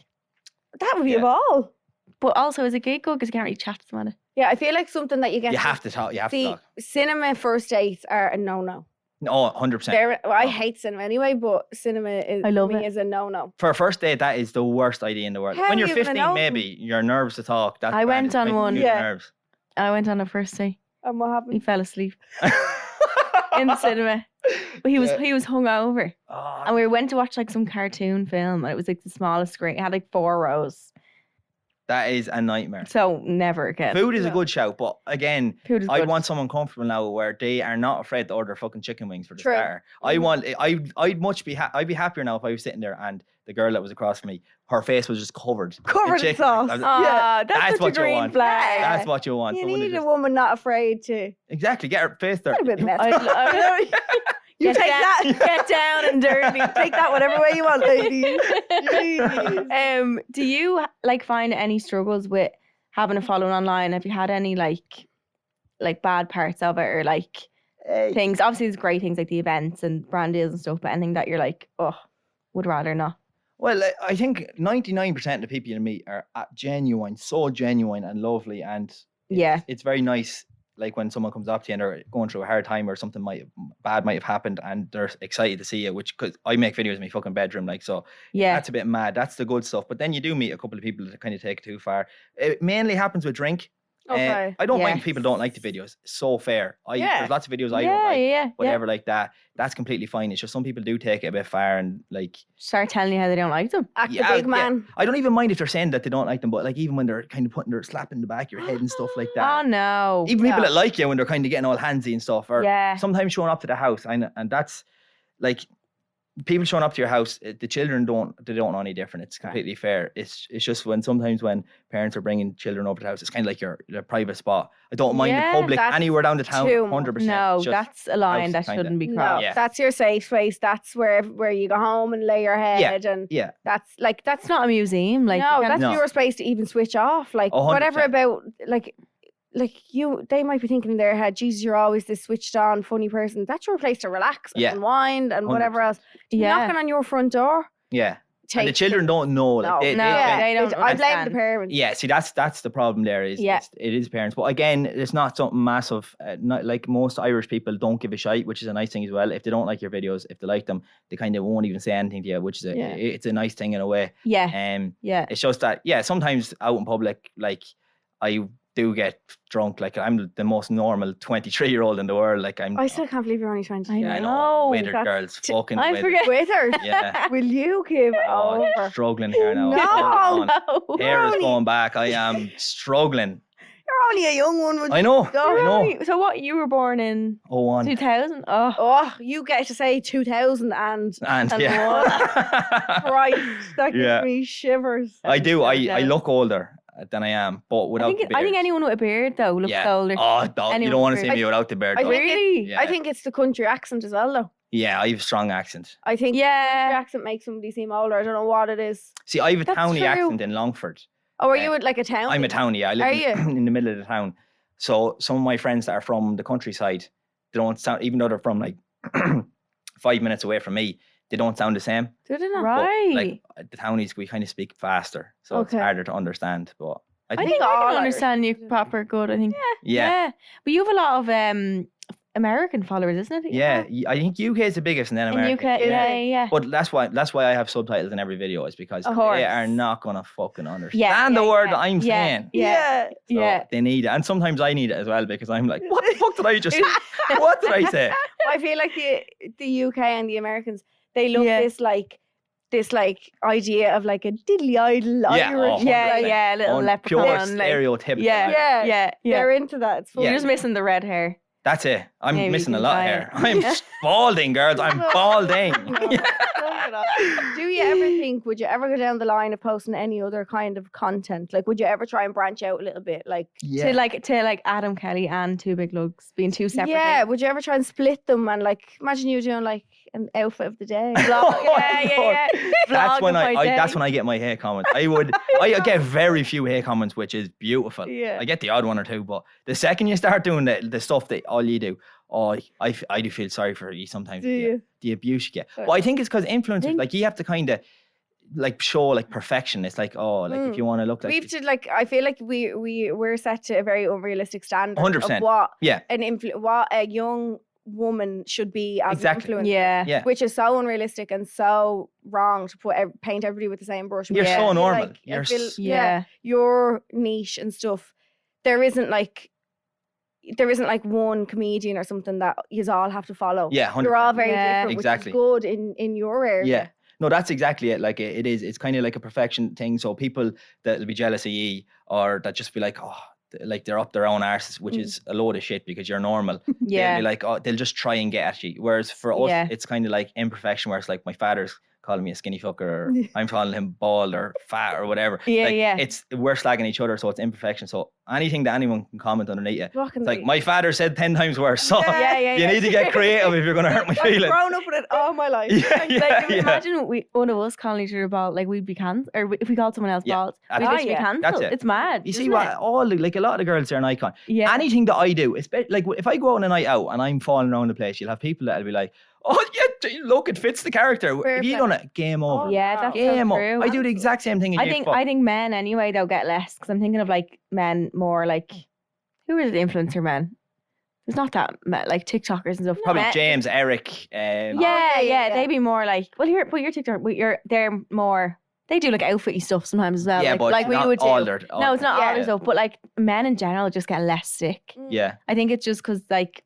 That would be Yeah. a ball. But also, is a gig good because you can't really chat to them on it? Yeah, I feel like something that you get. You have to talk. You have to See, talk. cinema first dates are a no-no. No, 100%. I Oh. hate cinema anyway, but cinema is, I love for me it. is a no-no. For a first date, that is the worst idea in the world. How When you're are you gonna 15, know? maybe you're nervous to talk. That's I bad. went It's on making one. you Yeah. nervous. I went on a first date. And what He happened? fell asleep in the cinema. But he was hungover. Oh, And we went to watch like some cartoon film, and it was like the smallest screen. It had like 4 rows. that is a nightmare. So never again. Food is a No. good shout, but again, Food is I good. want someone comfortable now where they are not afraid to order fucking chicken wings for the True. starter. I'd much be I'd be happier now if I was sitting there and the girl that was across from me, her face was just covered Covered in chicken sauce. wings. Ah, That's that's, what such a you green want. flag. That's what you want. You someone to need a just- woman not afraid to. Exactly, get her face A bit dirty. messy. I- You Get take down- that. Get down and dirty. Take that whatever way you want, lady. Jeez. Do you like find any struggles with having a following online? Have you had any like bad parts of it, or like things? Obviously, there's great things like the events and brand deals and stuff, but anything that you're like, oh, would rather not. Well, I think 99% of the people you meet are genuine, so genuine and lovely, and Yeah. it's very nice. Like when someone comes up to you and they're going through a hard time or something bad might have happened, and they're excited to see you. Which, because I make videos in my fucking bedroom, like, so Yeah. that's a bit mad. That's the good stuff. But then you do meet a couple of people that kind of take it too far. It mainly happens with drink. Okay. I don't mind if Yes. people don't like the videos. So fair. Yeah. There's lots of videos I yeah, don't like, yeah. whatever like that. That's completely fine. It's just some people do take it a bit far and like. Start telling you how they don't like them. Act Yeah, the big yeah. man. I don't even mind if they're saying that they don't like them, but like even when they're kind of slapping the back of your head and stuff like that. Oh no. Even people Yeah. that like you when they're kind of getting all handsy and stuff, or Yeah. sometimes showing up to the house, and that's like people showing up to your house. The children don't know any different. It's completely fair. It's just sometimes when parents are bringing children over to the house, it's kind of like your private spot. I don't mind Yeah, in public that's anywhere down the town. too much. 100%. No, It's just that's a line that house kinda. shouldn't be No, crossed. Yeah. that's your safe space. That's where you go home and lay your head, and yeah. that's That's not a museum. Like, no, you can't- that's No. your space to even switch off. Like 100%. whatever about like you, they might be thinking in their head, Jesus, you're always this switched on, funny person. That's your place to relax and Yeah. unwind and whatever 100%. else. yeah. Knocking on your front door. Yeah. Take And the children don't know. Like, No, they, No, they- they don't I blame the understand. parents. Yeah, see, that's the problem. There is, Yeah. it is parents, but again, it's not something massive. Not like most Irish people don't give a shite, which is a nice thing as well. If they don't like your videos, if they like them, they kind of won't even say anything to you, which is Yeah. it's a nice thing in a way. Yeah. Yeah. It's just that sometimes out in public, like I do get drunk. Like I'm the most normal 23-year-old in the world. Like I'm. I still can't believe you're only 20. I yeah, I know. know, Withered that's girls, fucking. I withered. forget. With her. Yeah. Will you give Oh, over? struggling here now. No. Hold on. No. Hair is Only- going back. I am struggling. You're only a young one. Would I you know. go? I know. Right. So what? You were born in Oh, on. 2000? Oh. Oh, you get to say 2000 and And And yeah. Christ, that gives Yeah. me shivers. I do. I jealous. look older than I am, but without I the think beard. anyone with a beard though looks Yeah. older. Oh, dog, you Anyone don't want to with see a me without the beard. I dog. think Really? Yeah. I think it's the country accent as well, though. Yeah, I have a strong accent. I think the Yeah. country accent makes somebody seem older. I don't know what it is. See, I have a That's towny true. accent in Longford. Oh, are Uh, you at like a town? I'm a townie. I live Are in the middle of the town. So some of my friends that are from the countryside, they don't sound, even though they're from like 5 minutes away from me, they don't sound the same. Do they not? But, Right. like the townies, we kind of speak faster, so it's Okay. harder to understand. But I I think, think I all can Irish understand you people do. proper good. I think. yeah, But you have a lot of American followers, isn't it? Yeah, I think UK is the biggest and then In America. UK, yeah. But that's why I have subtitles in every video, is because Of course. they are not gonna fucking understand Yeah, the word yeah, I'm yeah, saying. Yeah. So they need it, and sometimes I need it as well, because I'm like, what the fuck did I just? What did I say? I feel like the UK and the Americans, they love Yeah. this idea of like a diddly idle Irish. 100%. Yeah, little Pure leprechaun. Like, stereotypical. yeah. They're into that. It's funny. You're just missing the red hair. That's it. I'm Maybe missing you a can lot try here. it. I'm balding, girls. I'm balding. Do you ever think, would you ever go down the line of posting any other kind of content? Like, would you ever try and branch out a little bit? Like, To like Adam Kelly and 2biglugs being two separate. yeah, things. would you ever try and split them and like, imagine you doing like an outfit of the day? Vlog, Oh, yeah. That's Vlog when of my day. that's when I get my hate comments. I get very few hate comments, which is beautiful. Yeah. I get the odd one or two, but the second you start doing the stuff that all you do, I do feel sorry for you sometimes. Do you? The abuse you get. But I think it's because influencers, like, you have to kind of like show like perfection. It's like, if you want to look like, We've to like, I feel like we're set to a very unrealistic standard 100%. of what yeah, what a young woman should be as Exactly. an influencer. Yeah. Which is so unrealistic and so wrong to paint everybody with the same brush. You're But I so feel normal. like- I You're feel- Yeah. your niche and stuff. There isn't like one comedian or something that you all have to follow. Yeah, 100%. You're all very Yeah. different, Exactly. which is good in your area. Yeah. No, that's exactly it. Like, it is. It's kind of like a perfection thing. So people that'll be jealous of you, or that just be like, like they're up their own arses, which is a load of shit, because you're normal. Yeah. They'll be like, they'll just try and get at you. Whereas for us, Yeah. it's kind of like imperfection, where it's like my father's calling me a skinny fucker, or I'm calling him bald or fat or whatever. Yeah, like, yeah. we're slagging each other, so it's imperfection. So anything that anyone can comment underneath it, Fucking it's like, right. my father said 10 times worse. So Yeah. you need to get creative if you're going to hurt my I've feelings. grown up with it all my life. Like, imagine one of us calling each other bald, like we'd be cancelled, or if we called someone else Yeah, bald, we'd that's literally be it. cancelled. That's it. It's mad. You see isn't what it? like a lot of the girls are an icon. Yeah. Anything that I do, like if I go out on a night out and I'm falling around the place, you'll have people that'll be like, oh yeah, look, it fits the character. If you done it, game over. Yeah, that's so Game over. true. I do the exact same thing. I think men anyway, they'll get less, because I'm thinking of like men more like, who are the influencer men? There's not that like TikTokers and stuff. Probably Men- James, Eric. Yeah, they'd be more like, well, your TikTok, they're more. They do like outfitty stuff sometimes as well. Yeah, like, but like we not would do. all their- No, it's not all Yeah. their stuff, but like men in general just get less stick. Yeah. I think it's just because like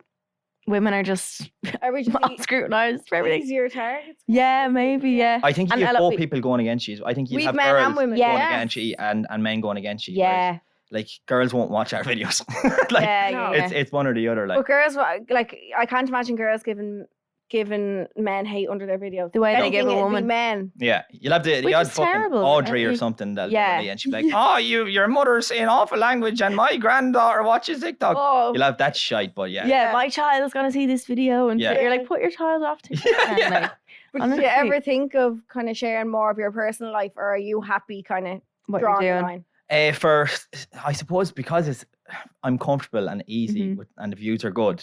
women are just Are we just scrutinized for everything. easier targets? Yeah, maybe, yeah. I think And you have a lot both of people going against you. I think you We've have men girls and women. going Yeah. against you and men going against you. Yeah. whereas, like, girls won't watch our videos. like, yeah, no. yeah. it's one or the other. Like, But girls, like, I can't imagine girls giving men hate under their videos. The way they Anything, give a it'd be woman. Men. yeah, you'll have the Which odd is fucking terrible, Audrey or right? something that'll Yeah. be and she'll be like, oh, your mother's saying awful language and my granddaughter watches TikTok. Oh, You'll have that shite, but yeah. Yeah, my child is gonna see this video, and Yeah. you're like, put your child off TikTok. Yeah, yeah. Like, but honestly. do you ever think of kind of sharing more of your personal life, or are you happy kind of what you're drawing the doing. line? I suppose because I'm comfortable and easy Mhm. with, and the views are good.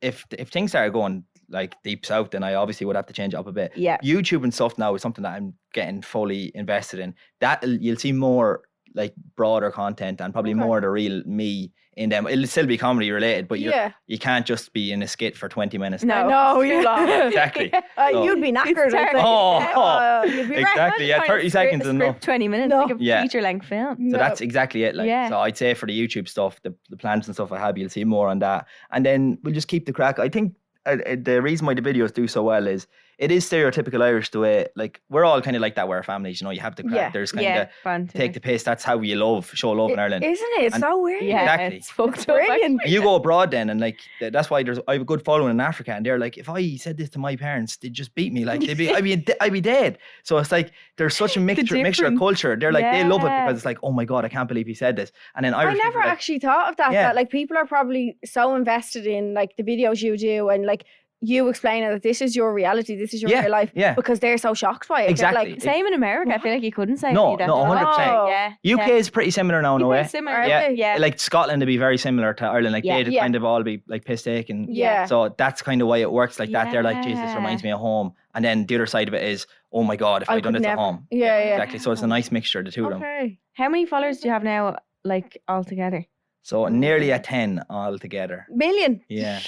If things start going like deep south, then I obviously would have to change it up a bit. Yeah. YouTube and stuff now is something that I'm getting fully invested in. That you'll see more like broader content and probably Okay. more the real me in them. It'll still be comedy related, but Yeah. you can't just be in a skit for 20 minutes. No, know, you lot. Exactly. Yeah. You'd be knackered. It's I think. terrible. You'd be Exactly. Yeah, Trying 30 to seconds is script enough. 20 minutes, No. like a Yeah. feature-length film. So No. that's exactly it. Like, Yeah. so I'd say for the YouTube stuff, the plans and stuff I have, you'll see more on that. And then we'll just keep the crack. I think the reason why the videos do so well is it is stereotypical Irish the way, like, we're all kind of like that. We're families, you know, you have the crack. Yeah. There's kind Yeah, of fun too. take the piss. That's how you show love in Ireland. Isn't it? It's And- so weird. Yeah, Exactly. it's fucked up. Brilliant. And you go abroad then, and like that's why I have a good following in Africa, and they're like, if I said this to my parents, they'd just beat me. Like I'd be dead. So it's like there's such a mixture of difference. culture. They're like they love it Yeah. because it's like, oh my god, I can't believe he said this. And then I Irish people never are like, actually thought of that. Yeah. That like people are probably so invested in like the videos you do and like you explaining that this is your reality, this is your Yeah, real life, yeah. because they're so shocked by it. They're Exactly. Like, Same in America. I feel like you couldn't say No, that. no, 100%. Oh. Yeah. UK is pretty similar now in a way. Similar. Yeah. Yeah. Like Scotland to be very similar to Ireland. Like Yeah. they'd Yeah. kind of all be like piss taken. yeah. So that's kind of why it works like that. They're like, Jesus, Yeah. reminds me of home. And then the other side of it is, oh my God, if I I'd done could this at never. home. Yeah, yeah. Exactly. So it's a nice mixture of the two of them. Okay. How many followers do you have now, like, altogether? So nearly a 10 altogether. Million. Yeah.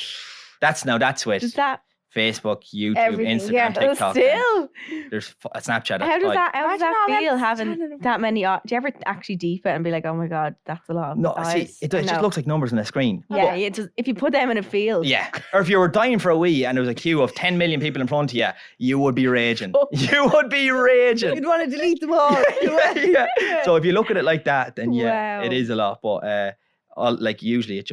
That's with Does that Facebook, YouTube, Everything, Instagram, yeah. TikTok. still? There's Snapchat. How does that Imagine all that feel standing having up. that many? Do you ever actually deep it and be like, oh my god, that's a lot of No, see, eyes? it Or just no? looks like numbers on a screen. Yeah, But- it just, if you put them in a field. yeah. Or if you were dying for a wee and there was a queue of 10 million people in front of you, you would be raging. You would be raging. You'd want to delete them all. yeah. So if you look at it like that, then Wow. it is a lot. But like usually it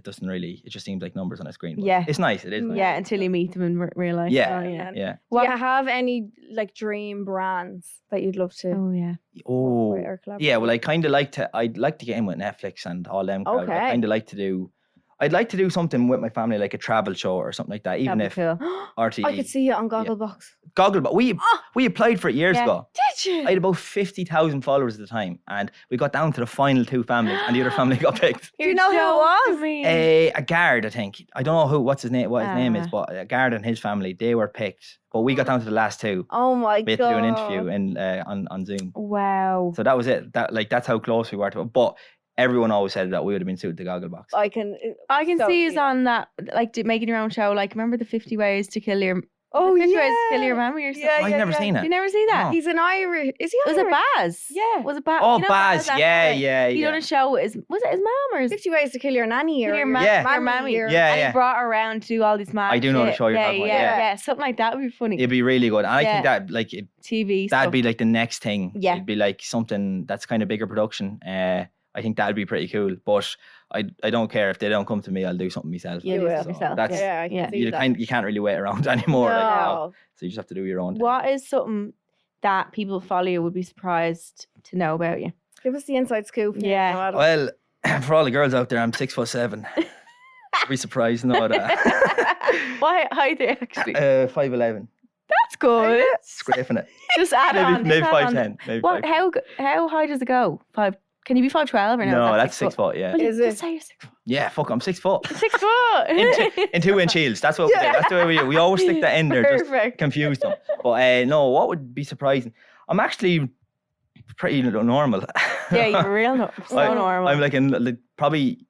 doesn't really, it just seems like numbers on a screen. But Yeah. it's nice. It is nice. Yeah, until you meet them in real life. Yeah. Oh, yeah. Yeah. Do What- you have any like dream brands that you'd love to Oh yeah. Oh. work or collaborate? Yeah, well, I'd like to get in with Netflix and all them crowd. Okay. I'd like to do something with my family, like a travel show or something like that. Even That'd if be cool. RTE. I could see you on Gogglebox. Gogglebox. We applied for it years Yeah. ago. Did you? I had about 50,000 followers at the time, and we got down to the final 2 families, and the other family got picked. Do you know who it was? A guard, I think. I don't know what his name is, but a guard and his family, they were picked. But we got down to the last 2. Oh my We had god. to do an interview on Zoom. Wow. So that was it. That's how close we were to it. But everyone always said that we would have been suited to Gogglebox. I can so see us feel- on that, like making your own show. Like, remember the 50 ways to kill your? Oh 50 yeah. ways to kill your memory or something. Yeah, I've yeah, never yeah. seen Did it. you never see that? No. He's an Irish. Is he Was it Irish? Baz? Yeah. Was it Baz? Oh, You know Baz. Yeah. He done a show with was it his mum or his 50 Ways to Kill Your Nanny or your Yeah. mammy? or- Yeah, And yeah. he brought her around to do all these mad I do know the shit. show you're yeah, talking about, yeah, yeah. Something like that would be funny. It'd be really good. And I Yeah. think that TV that'd stuff. be like the next thing. Yeah. It'd be like something that's kind of bigger production. I think that'd be pretty cool. But I don't care if they don't come to me. I'll do something myself. You do will. it yourself. That's Yeah, I can Yeah. see you that. you can't really wait around anymore. Like, No. so you just have to do your own thing. What is something that people who follow you would be surprised to know about you? Give us the inside scoop. Yeah. No, I don't- Well, for all the girls out there, I'm 6'7". Be surprised to know that. What height are you actually? 5'11". That's good. Scraping it. Just add on. Maybe just add on. 5'10". Maybe What? 5'10". How high does it go? 5? Can you be 5'12" or no? No, Is that that's 6 foot. Yeah. Well, Is just it? say you're 6 foot. Yeah. Fuck, I'm 6 foot. 6 foot. In 2-inch heels. That's what we do. That's the way we always stick that in there. Just Perfect. confuse them. But no, what would be surprising? I'm actually pretty normal. Yeah, you're real so normal. I'm like probably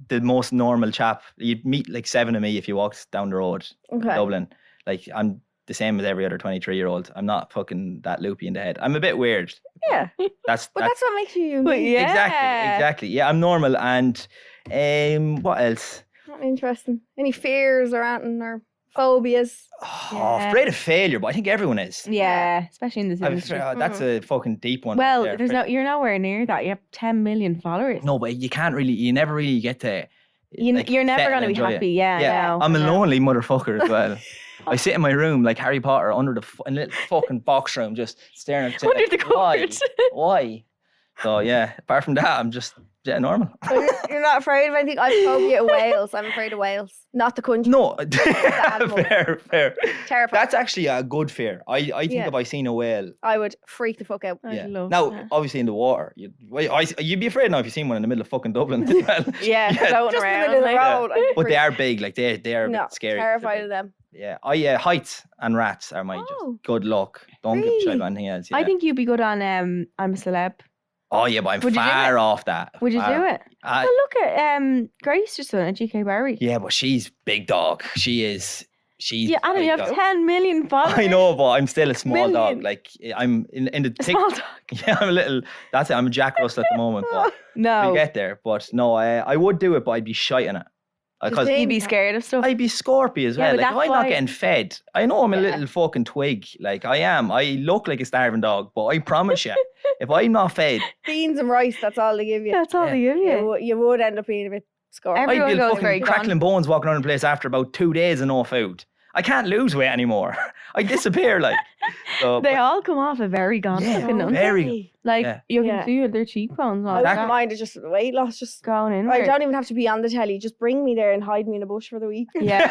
the most normal chap. You'd meet like 7 of me if you walked down the road in Okay. Dublin. Like I'm the same as every other 23-year-old. I'm not fucking that loopy in the head. I'm a bit weird. Yeah. That's But that's what makes you But unique. yeah. exactly. Yeah, I'm normal. And what else? Not interesting. Any fears or anything or phobias? Oh, Yeah. afraid of failure, but I think everyone is. Yeah, especially in this industry. That's a fucking deep one. Well, there. you're nowhere near that. You have 10 million followers. No, but you never really get to. like, You're never settle going to and be enjoy it. happy. Yeah, I Yeah, know, I'm a I know. lonely motherfucker as well. I sit in my room like Harry Potter under in a little fucking box room, just staring at Under the Why? cupboard. Why? So yeah, apart from that, I'm just normal. So you're not afraid of anything? I have phobia of whales. I'm afraid of whales. Not the country. No, animal. fair. Terrified. That's actually a good fear. I think Yeah. if I seen a whale, I would freak the fuck out. I'd yeah. love Now, that. obviously in the water, you'd be afraid now if you seen one in the middle of fucking Dublin as well. Yeah, floating Just in the around. middle of the like- road. I'd be But they freaked. are big, like they are a No, bit scary. terrified of them. Yeah, heights and rats are my Oh. just good luck. Don't give a shit Really? about anything else. I yeah. think you'd be good on I'm a Celeb. Oh yeah, but I'm Would you do far it? off that. Would you Far. do it? I- Well, look at Grace just done it, GK Barry. yeah, but she's big dog. She's Yeah, Anna, big you have dog. 10 million followers. I know, but I'm still a small dog. Million. Like I'm in the A tick. small dog. Yeah, I'm a little. That's it. I'm a Jack Russell at the moment, but No. we'll get there. But no, I would do it, but I'd be shy in it because think- You'd be scared of stuff. I'd be Scorpio as Yeah, well. but Like if that's I'm not why- getting fed, I know I'm a Yeah. little fucking twig. Like I am. I look like a starving dog, but I promise you, if I'm not fed, Beans and rice, that's all they give you. That's all Yeah. they give you. You would end up being a bit scorched. Everyone I'd be goes fucking very crackling bones walking around the place after about 2 days of no food. I can't lose weight anymore. I disappear like. So, They all come off a very gaunt Yeah, looking nuns. very. Like, yeah. you can Yeah. see their cheekbones. I All wouldn't that. mind it, just weight loss. Just Going in. I don't even have to be on the telly. Just bring me there and hide me in a bush for the week. Yeah.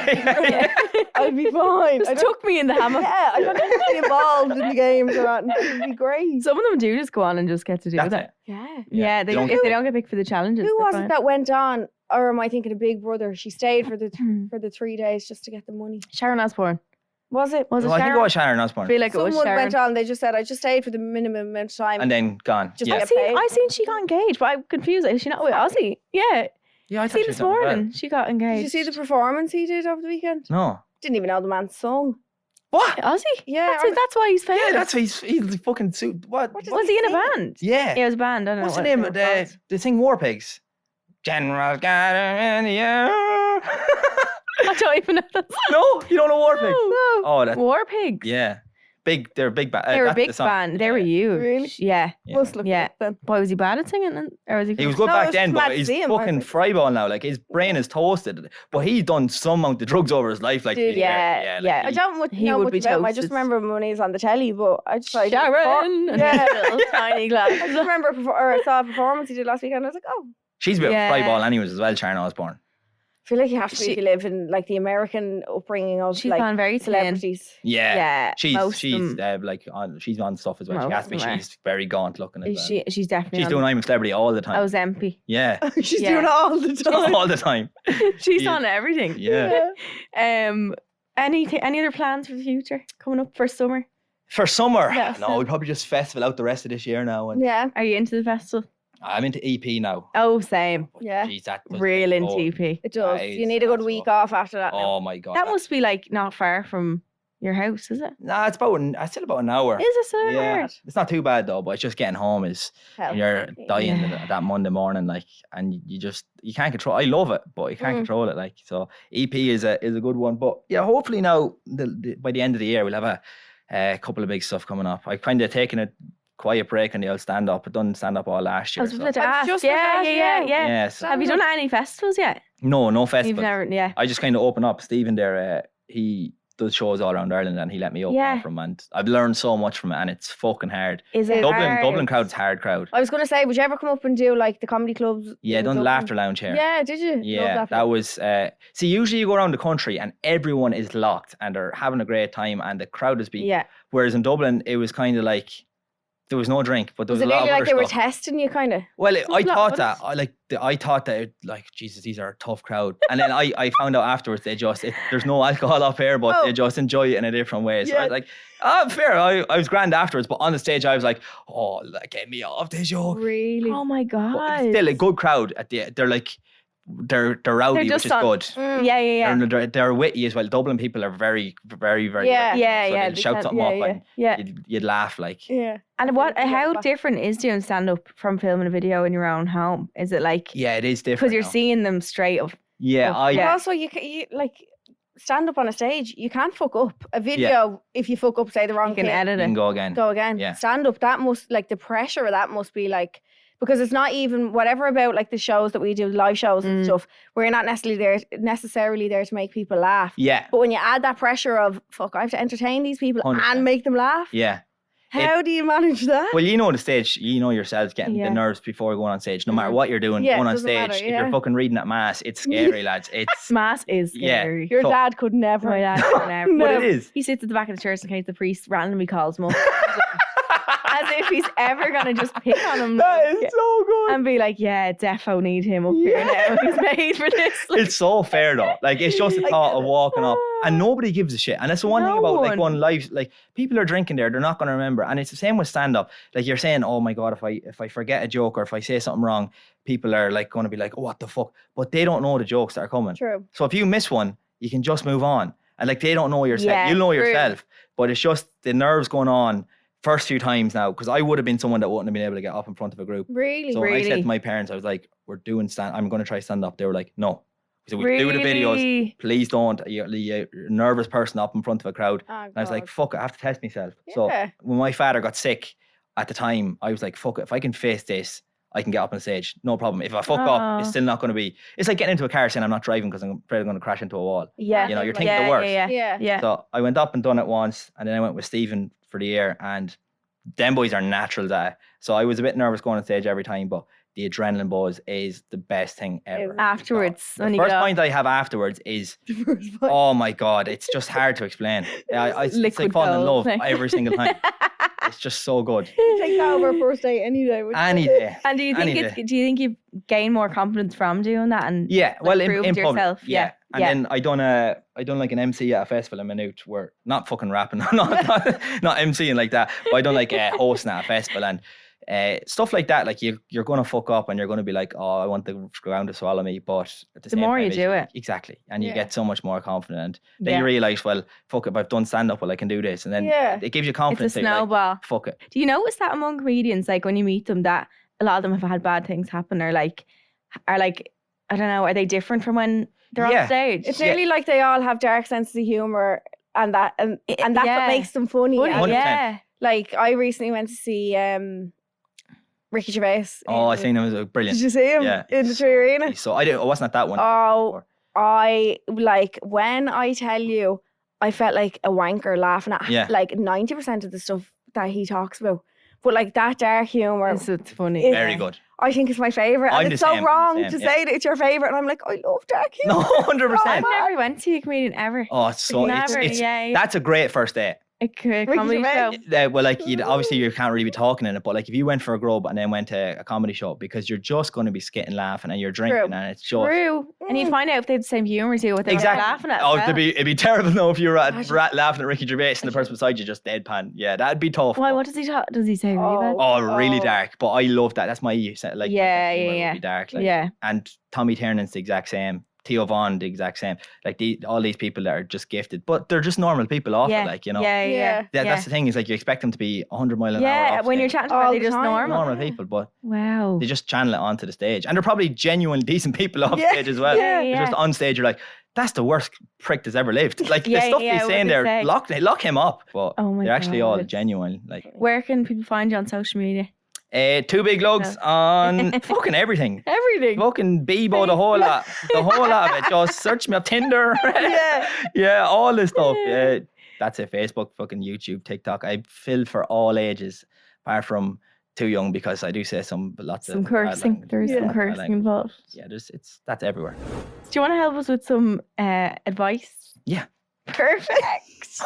I'd be fine. Just tuck me in the hammock. Yeah, I don't have to be involved in the games or anything. It'd be great. Some of them do just go on and just get to do That's it. it. Yeah. Yeah, They don't if get- they don't get picked for the challenges. Who they're was fine. it that went on? Or am I thinking of Big Brother? She stayed for the 3 days just to get the money. Sharon Osbourne. Was it? Was it Well, I think it Sharon? was Sharon I Osbourne. feel like it was Someone Sharon. went on. They just said, I just stayed for the minimum amount of time. And then gone. Just Yeah. get I paid. seen she got engaged, but I'm confused. Is she not with Ozzy? Yeah. Yeah, I See, this morning she got engaged. Did you see the performance he did over the weekend? No. Didn't even know the man's song. What? Ozzy? Yeah, That's why he's famous. Yeah, that's he's fucking suit. What? Was he in a band? Yeah. Yeah, it was a band. I don't What's know the what name of the thing? War Pigs. General got in the air. I don't even know that. No, you don't know War Pigs. No. Oh, that's War Pigs. yeah. They're a big band. They were a That's big the song. band. They were huge. Really? Yeah. Yeah. Must look Yeah. it up then. Boy, was he bad at singing? Or was he? He was good No, it back was then, mad but to he's see him, I fucking think. fryball now. Like his brain is toasted. But he's done some amount of drugs over his life. Like to be Did- fair. yeah, like, yeah. I don't He know would much be about him. I just toasted. remember him when he was on the telly, but I just like Sharon. And Yeah. his little tiny glass. I just remember I saw a performance he did last weekend. I was like, oh, She's a bit Yeah. of a fryball anyways as well, Sharon Osbourne. I feel like you have to be She- if you live in like the American upbringing of She's like gone very thin. celebrities. Yeah. Yeah. She's most of them- like on she's on stuff as well. She Most has to be. of them are. She's very gaunt looking as well. She's definitely. She's on- doing I'm a Celebrity all the time. I was MP. Yeah. She's Yeah. doing it all the time. all the time. She's Yeah. on everything. Yeah. Any other plans for the future coming up for summer? For summer, Yeah, no, so- we probably just festival out the rest of this year now. And Yeah, Are you into the festival? I'm into EP now. Oh, same. yeah. Jeez, that does Real take into over. EP. It does. That You is- need a good that's week rough. off after that. now. Oh my god. That must be like not far from your house, is it? Nah, it's still about an hour. Is it so Yeah, hard? it's not too bad though, but it's just getting home is Hell. you're dying Yeah. that Monday morning, like, and you can't control. I love it, but you can't Mm. control it, like. So EP is a good one, but yeah, hopefully now by the end of the year we'll have a couple of big stuff coming up. I've kind of taken a quiet break on the old stand up. I done stand up all last I year. was So. about to I was ask. just Yeah, about to ask, yeah, yeah. yeah. Yeah, so Have you done any festivals yet? no You've festival. never, yeah. I just kind of open up. Stephen there, he does shows all around Ireland, and he let me open Yeah. up from, and I've learned so much from it, and it's fucking hard. Is it hard? Dublin crowd's hard crowd. I was going to say, would you ever come up and do like the comedy clubs? Yeah, in done the Dublin? Laughter Lounge here. Yeah, did you? Love Yeah, Laughter that was. See, usually you go around the country and everyone is locked and they're having a great time, and the crowd is beat. Yeah. Whereas in Dublin, it was kind of like there was no drink, but there Was was it a lot nearly of like other they were stuff. testing you, kind of? Well, I a lot thought of that. others. I thought that like Jesus, these are a tough crowd, and then I found out afterwards there's no alcohol up here, but they Oh. just enjoy it in a different way. So I Yeah. was like, fair. I was grand afterwards, but on the stage I was like, oh, like, get me off this joke. Really? Oh my But God. it's still a good crowd. They're like they're rowdy, just which is on- good. Mm. Yeah, yeah, yeah. They're witty as well. Dublin people are very, very, very Yeah. witty. Yeah, so yeah, they'd they shout can- something yeah, up yeah. and Yeah. you'd laugh like. Yeah. And Yeah, how back. different is doing stand up from filming a video in your own home? Is it like, Yeah, it is different. because you're now. seeing them straight up? Yeah, Oh, I. But Yeah. also, you like stand up on a stage. You can't fuck up a video if you fuck up, say the wrong You can thing. edit You can it. go again. Go again. Yeah. Stand up. That must like the pressure of that must be like. Because it's not even whatever about like the shows that we do, live shows and Mm. stuff. We're not necessarily there to make people laugh. Yeah, But when you add that pressure of fuck, I have to entertain these people 100%. and make them laugh. yeah. How do you manage that? Well, you know the stage. You know yourself getting Yeah. the nerves before going on stage. No matter Mhm. what you're doing, Yeah, going it on doesn't stage. matter, If yeah. you're fucking reading at mass, it's scary, lads. It's Mass is Yeah. scary. Your So- dad could never. My dad would never. what But it is. he sits at the back of the church in case the priest randomly calls him up. As if he's ever going to just pick on him. That is so good. And be like, yeah, defo need him up here now. He's made for this. Like, It's so fair though. Like it's just a thought of walking up, and nobody gives a shit. And that's the one thing No about like one. going live. Like people are drinking there, they're not going to remember. And it's the same with stand up. Like you're saying, oh my god, if I forget a joke or if I say something wrong, people are like going to be like, oh, what the fuck? But they don't know the jokes that are coming. True. So if you miss one, you can just move on. And like they don't know yourself. Yeah, You know true. yourself. But it's just the nerves going on first few times now. Because I would have been someone that wouldn't have been able to get up in front of a group. Really? So when I said Really? to my parents, I was like, we're doing I'm going to try stand up. They were like, no. So we do the videos. really? Please don't. You're a nervous person up in front of a crowd. Oh, And I was like, God. fuck it, I have to test myself. So Yeah. when my father got sick at the time, I was like, fuck it, if I can face this, I can get up on stage. No problem. If I fuck up, it's Oh. still not going to be. It's like getting into a car saying I'm not driving because I'm afraid I'm going to crash into a wall. Yeah. You know, you're Yeah, thinking the worst. Yeah, Yeah. yeah. So I went up and done it once, and then I went with Stephen for the year, and them boys are naturals at it. So I was a bit nervous going on stage every time, but the adrenaline buzz is the best thing ever. Afterwards, The when you first get up. point I have afterwards is, oh my God, it's just hard to explain. It's like Liquid falling in gold. love every single time. It's just so good. Take that over first date any day. wouldn't you? Any day. And do you think Any do you think you gain more confidence from doing that? And Yeah, well, prove in to public, yourself? yeah. And then I done like an MC at a festival in Maynooth, where not fucking rapping, not MCing like that, but I done like hosting at a festival, and Stuff like that, like you're going to fuck up and you're going to be like, oh, I want the ground to swallow me. But at the same more time, you do it. exactly. And you Yeah. get so much more confident. And then Yeah. you realize, well, fuck it, if I've done stand up, well, I can do this. And then Yeah. it gives you It's confidence. a that you're like, snowball. fuck it. Do you notice that among comedians, like when you meet them, that a lot of them have had bad things happen, or like, I don't know, are they different from when they're Yeah. on stage? It's nearly like they all have dark sense of humor, and that's yeah. what makes them funny. Funny, And, 100%. yeah. like I recently went to see Ricky Gervais. Oh, I seen him as brilliant. Did you see him Yeah. in the Tree Arena? So I wasn't at that one. Oh, I like when I tell you, I felt like a wanker laughing at Yeah. like 90% of the stuff that he talks about. But like that dark humor, It's funny. It- Very good. I think it's my favorite. I'm And the it's so same, I'm wrong the to same, yeah. say that it's your favorite, and I'm like, I love dark No, humor. 100%. I've never went to see a comedian ever. Oh, it's so Never, it's yeah. that's a great first date. A comedy show. Well, like obviously you can't really be talking in it, but like if you went for a grub and then went to a comedy show, because you're just going to be skitting, laughing, and you're drinking, True. and it's just True. And you'd find out if they had the same humour as you, what they exactly were laughing at. Oh, as well. it'd be terrible though if you were laughing at Ricky Gervais and the person beside you just deadpan. Yeah, that'd be tough. Why? What does he talk? Does he say really bad? Oh, really Oh. dark. But I love that. That's my like. Yeah, my humor would yeah. be dark. Like, Yeah. And Tommy Tiernan's the exact same. Theo Von, the exact same. Like all these people that are just gifted, but they're just normal people off Yeah. it. Like, you know. Yeah, yeah. That's the thing, is like you expect them to be 100 mile an hour. Yeah, off when you're stage. chatting to All them, they're the just time. normal. Normal people, but Wow. they just channel it onto the stage, and they're probably genuine decent people off Yeah, stage as well. yeah, They're yeah. just on stage, you're like, that's the worst prick that's ever lived. Like Yeah, the stuff yeah, he's what saying they there, say. lock him up. But Oh my they're actually all God. genuine. Like Where can people find you on social media? 2biglugs on fucking everything. Everything. Fucking Bebo, the whole lot of it. Just search me up Tinder. Yeah, all this stuff. Yeah, that's it. Facebook, fucking YouTube, TikTok. I fill for all ages, apart from too young, because I do say lots Some of bad cursing. language. There's Yeah, some bad cursing language. involved. Yeah, that's everywhere. Do you want to help us with some advice? Yeah. Perfect.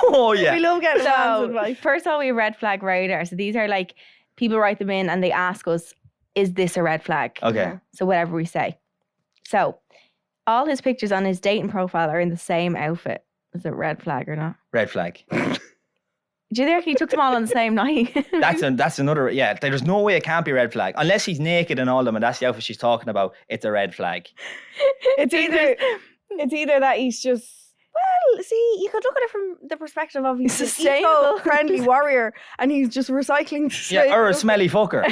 Oh yeah. We love getting fans So, advice. first of all, we have red flag radar. So these are like, people write them in and they ask us, is this a red flag? Okay. So whatever we say. So all his pictures on his dating profile are in the same outfit. Is it red flag or not? Red flag. Do you think he took them all on the same night? That's another. Yeah, there's no way it can't be a red flag unless he's naked and all of them, and that's the outfit she's talking about. It's a red flag. It's either that he's just, well, see, you could look at it from the perspective of he's an Sustainable. eco-friendly warrior, and he's just recycling. Yeah, or a smelly fucker.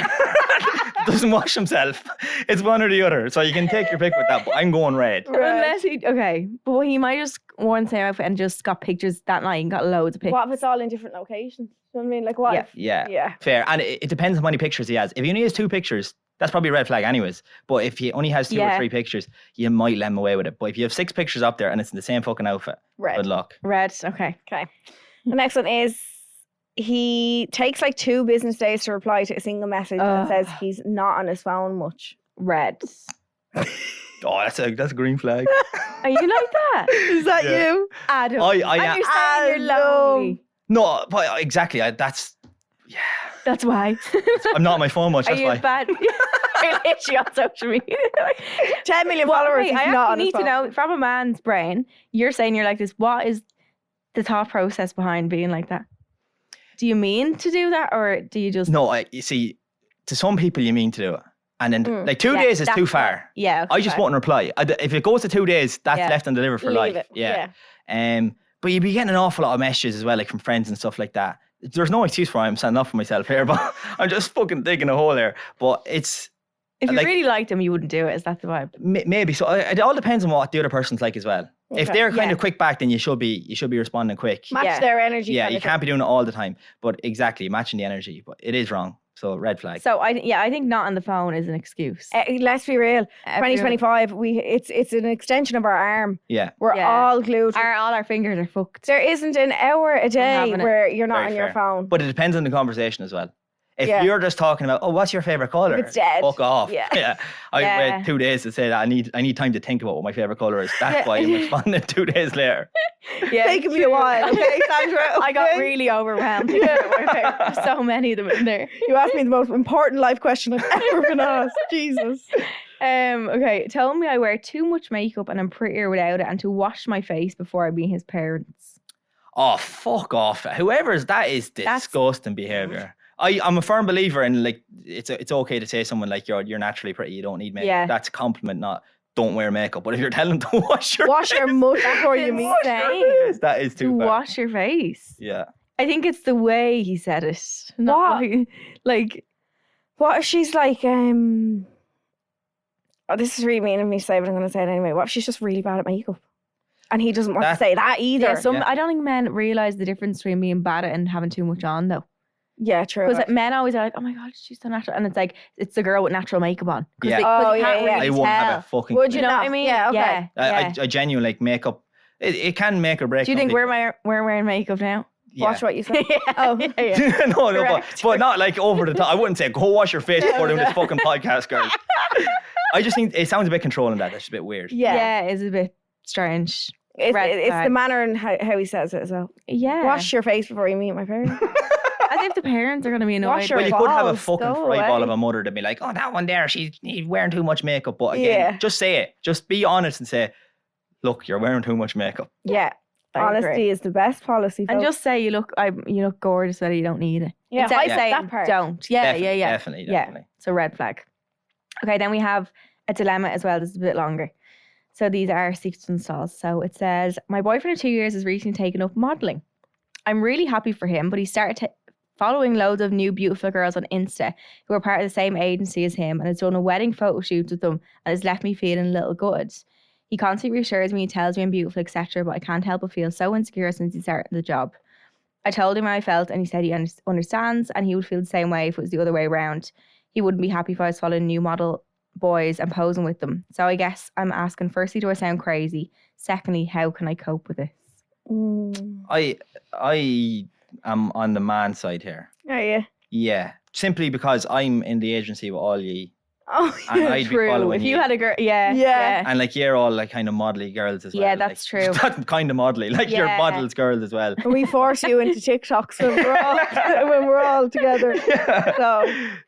Doesn't wash himself. It's one or the other. So you can take your pick with that. But I'm going red. Unless he, okay. But he might just worn the same outfit and just got pictures that night and got loads of pictures. What if it's all in different locations? You know what I mean? Like what? Yeah. If, Yeah. yeah. Fair. And it depends how many pictures he has. If he only has 2 pictures, that's probably a red flag anyways. But if he only has 2 or Yeah. 3 pictures, you might let him away with it. But if you have 6 pictures up there and it's in the same fucking outfit, Red. good luck. Red, okay. Okay. The next one is he takes like 2 business days to reply to a single message and says he's not on his phone much. Red. Oh, that's a green flag. Are you like that? Is that Yeah. you? Adam. I and am. you're saying you're Adam. lonely. No, but exactly. That's. Yeah. That's why. I'm not on my phone much. Are That's you why. bad? You're literally on social media. 10 million followers. Wait, he's I not on actually his need to phone. know, from a man's brain, you're saying you're like this. What is the thought process behind being like that? Do you mean to do that, or do you just... No, you see, to some people you mean to do it. And then like 2 Yeah, days is too that's far. Yeah. I just won't reply. If it goes to 2 days, that's Yeah. left undelivered for Leave life. it. Yeah. But you'd be getting an awful lot of messages as well, like from friends and stuff like that. There's no excuse for I'm standing up for myself here, but I'm just fucking digging a hole there. But it's If you like- really liked him, you wouldn't do it. Is that the vibe? maybe so. It all depends on what the other person's like as well. If Okay. they're kind Yeah. of quick back, then you should be responding quick. Match Yeah. their energy. Yeah, kind you of can't be doing it all the time. But exactly, matching the energy. But it is wrong. So red flag. So I think not on the phone is an excuse. thing. Let's be real. Everyone- 2025. It's an extension of our arm. Yeah. We're Yeah. all glued. All our fingers are fucked. There isn't an hour a day having it. where you're not Very on your fair. phone. But it depends on the conversation as well. If Yeah. you're just talking about, oh, what's your favorite color? It's dead. Fuck off. Yeah. I Yeah. wait 2 days to say that. I need time to think about what my favorite color is. That's Yeah. why I'm responding 2 days later. Yeah, Taking me a while. Okay, Sandra. I got okay? really overwhelmed. There's so many of them in there. You asked me the most important life question I've ever been asked. Jesus. Okay, tell me I wear too much makeup and I'm prettier without it, and to wash my face before I meet his parents. Oh, fuck off. That is disgusting behaviour. I'm a firm believer in like it's okay to say to someone like you're naturally pretty, you don't need makeup. Yeah. That's a compliment, not don't wear makeup. But if you're telling them to wash your mush before you meet. Insane. that is To too far. wash your face. Yeah. I think it's the way he said it. Not What? like What if she's like, oh, this is really mean of me to say, but I'm going to say it anyway. What if she's just really bad at makeup? And he doesn't want to say that either. yeah, Yeah. I don't think men realise the difference between being bad at it and having too much on though. Yeah, true. Because men always are like, oh my god, she's so natural, and it's like it's the girl with natural makeup on. Yeah. They Yeah, can't yeah. really I won't have a tell. fucking Would you clue. You know not? what I mean? Yeah, okay. Yeah. I genuinely like makeup. It can make or break. Do you some think people. we're wearing makeup now? Yeah. Watch what you say. Oh, yeah. no, Correct. but not like over the top. I wouldn't say go wash your face before doing this fucking podcast, girl. I just think it sounds a bit controlling. That's just a bit weird. Yeah, it's a bit strange. It's Red the flag. manner and how he says it as well. Yeah. Wash your face before you meet my parents. As if the parents are going to be annoyed. Wash your Well, you could have a balls, fucking go fry ball away. of a mother to be like, oh, that one there, she's wearing too much makeup. But again, Yeah. just say it. Just be honest and say, look, you're wearing too much makeup. Yeah. I Honesty agree. is the best policy. And folks. just say you look gorgeous, whether you don't need it. Yeah, Instead of hype saying that part. don't. Yeah, Definitely, yeah. Definitely. Yeah. So red flag. Okay, then we have a dilemma as well. This is a bit longer. So these are 6 installs. So it says, my boyfriend of 2 years has recently taken up modelling. I'm really happy for him, but he started following loads of new beautiful girls on Insta who are part of the same agency as him and has done a wedding photo shoot with them and has left me feeling a little good. He constantly reassures me, tells me I'm beautiful, etc., but I can't help but feel so insecure since he started the job. I told him how I felt and he said he understands and he would feel the same way if it was the other way around. He wouldn't be happy if I was following new model boys and posing with them. So I guess I'm asking, firstly, do I sound crazy? Secondly, how can I cope with this? I am on the man side here. Oh, yeah. Yeah. Simply because I'm in the agency with all ye. Oh, And yeah. I'd be True. following If you you. had a girl, yeah. Yeah. And like you're all like kind of modelly girls as well. Yeah, that's like, true. That's kind of modelly. Like you're Yeah. models girls as well. And we force you into TikToks when we're all together.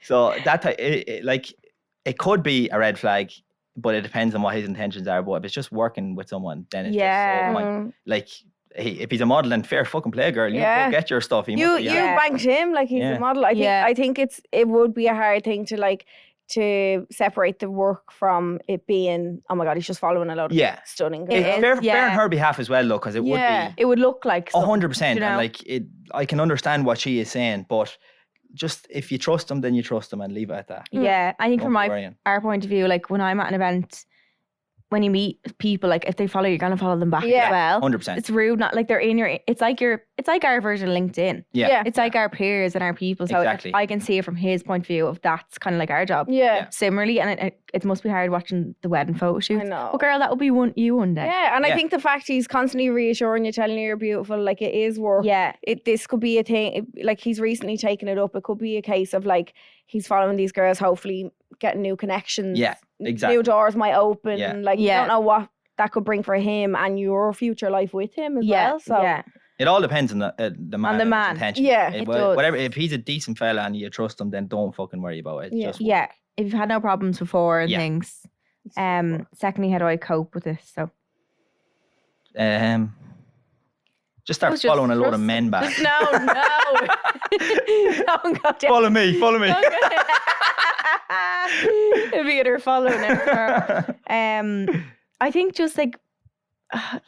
So that like it could be a red flag, but it depends on what his intentions are. But if it's just working with someone, then it's Yeah. just so fine. Like if he's a model and fair fucking play girl, you Yeah. go get your stuff. He You must be happy. Yeah. banked him like he's Yeah. a model. Yeah. I think it would be a hard thing to separate the work from it being, oh my god, he's just following a load of Yeah. stunning It girls. is. Fair on yeah. her behalf as well, though, because it Yeah. would be It would look like something, 100%. you know? And like I can understand what she is saying, but just if you trust them, then you trust them and leave it at that. Yeah, I think Don't from be worrying. our point of view, like when I'm at an event, when you meet people, like if they follow you, you're gonna follow them back Yeah. as well. 100%. It's rude, not like they're in your. It's like our version of LinkedIn. Yeah. Yeah. It's like our peers and our people. So Exactly. I can see it from his point of view of that's kind of like our job. Yeah. Similarly, and it must be hard watching the wedding photo shoots. I know. Oh, girl, that will be you one day. Yeah, and I Yeah. think the fact he's constantly reassuring you, telling you you're beautiful, like it is work. Yeah. This could be a thing. Like he's recently taken it up. It could be a case of like he's following these girls, hopefully getting new connections. Yeah, exactly. New doors might open. Yeah. Like you Yeah. don't know what that could bring for him and your future life with him as Yeah. well. So yeah. It all depends on the man. On the and his man. intention. Yeah, it does. Whatever. If he's a decent fella and you trust him, then don't fucking worry about it. It's Yeah. just Yeah. If you've had no problems before and Yeah. things. Secondly, how do I cope with this? So just start was just following a load of trust- men back. just no. Don't go down. Follow me. Follow me. It'd be her following her. I think just like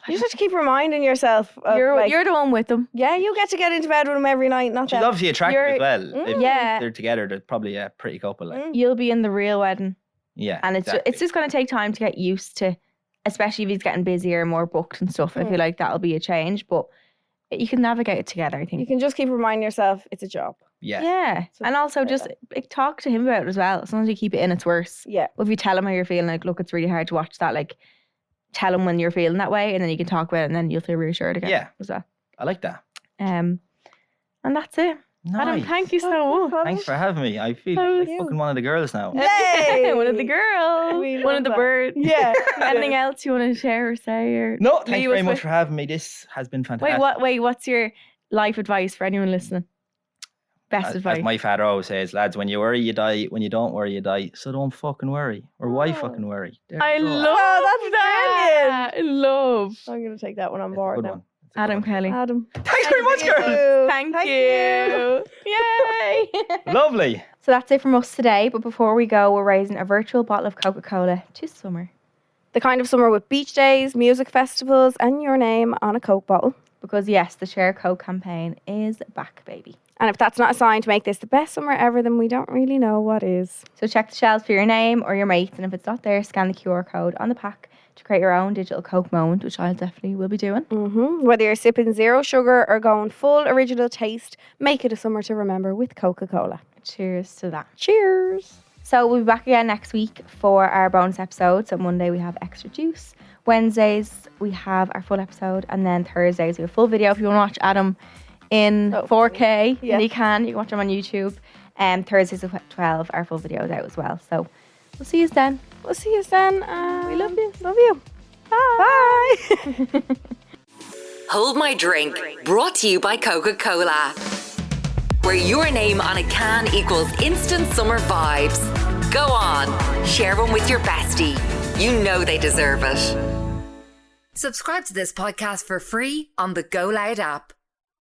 you just have to keep reminding yourself. Of, you're the one with them. yeah, you get to get into bed with him every night, not She's them. obviously attractive as well. If Yeah. they're together, they're probably a pretty couple. Like. You'll be in the real wedding, Yeah. and it's just going to take time to get used to, especially if he's getting busier and more booked and stuff. I feel like that'll be a change, but you can navigate it together. I think. You can just keep reminding yourself it's a job. Yeah. Yeah, So and also like just like, talk to him about it as well. Sometimes you keep it in, it's worse. Yeah. But if you tell him how you're feeling, like, look, it's really hard to watch that. Like, tell him when you're feeling that way, and then you can talk about it, and then you'll feel reassured again. Yeah. as well. I like that. And that's it. Adam, Nice. thank you so much. Thanks for having me. I feel That like was- fucking one of the girls now. Yay! One of the girls, We one love of the that. birds. Yeah. Anything else you want to share or say? Or No, thanks leave very us much with? for having me. This has been fantastic. What's your life advice for anyone listening? Best As advice. my father always says, lads, when you worry, you die. When you don't worry, you die. So don't fucking worry. Or why fucking worry? There I you go. love that. I love I'm going to take that one on It's a board good now. one. It's a good Adam one. Kelly. Adam. Thanks very much, girls. Thank Thank you. Yay. Lovely. So that's it from us today. But before we go, we're raising a virtual bottle of Coca-Cola to summer. The kind of summer with beach days, music festivals, and your name on a Coke bottle. Because yes, the Share Coke campaign is back, baby. And if that's not a sign to make this the best summer ever, then we don't really know what is. So check the shelves for your name or your mates, and if it's not there, scan the QR code on the pack to create your own digital Coke moment, which I definitely will be doing. Whether you're sipping zero sugar or going full original taste, make it a summer to remember with Coca-Cola. Cheers to that. Cheers. So we'll be back again next week for our bonus episode. So Monday we have extra juice. Wednesdays we have our full episode, and then Thursdays we have full video. If you want to watch Adam in 4K, yeah. you can watch him on YouTube. Thursdays at 12 our full video is out as well. So we'll see you then. We'll see you then. We love you. Love you. Bye. Bye. Hold My Drink, brought to you by Coca-Cola. Where your name on a can equals instant summer vibes. Go on, share one with your bestie. You know they deserve it. Subscribe to this podcast for free on the GoLoud app.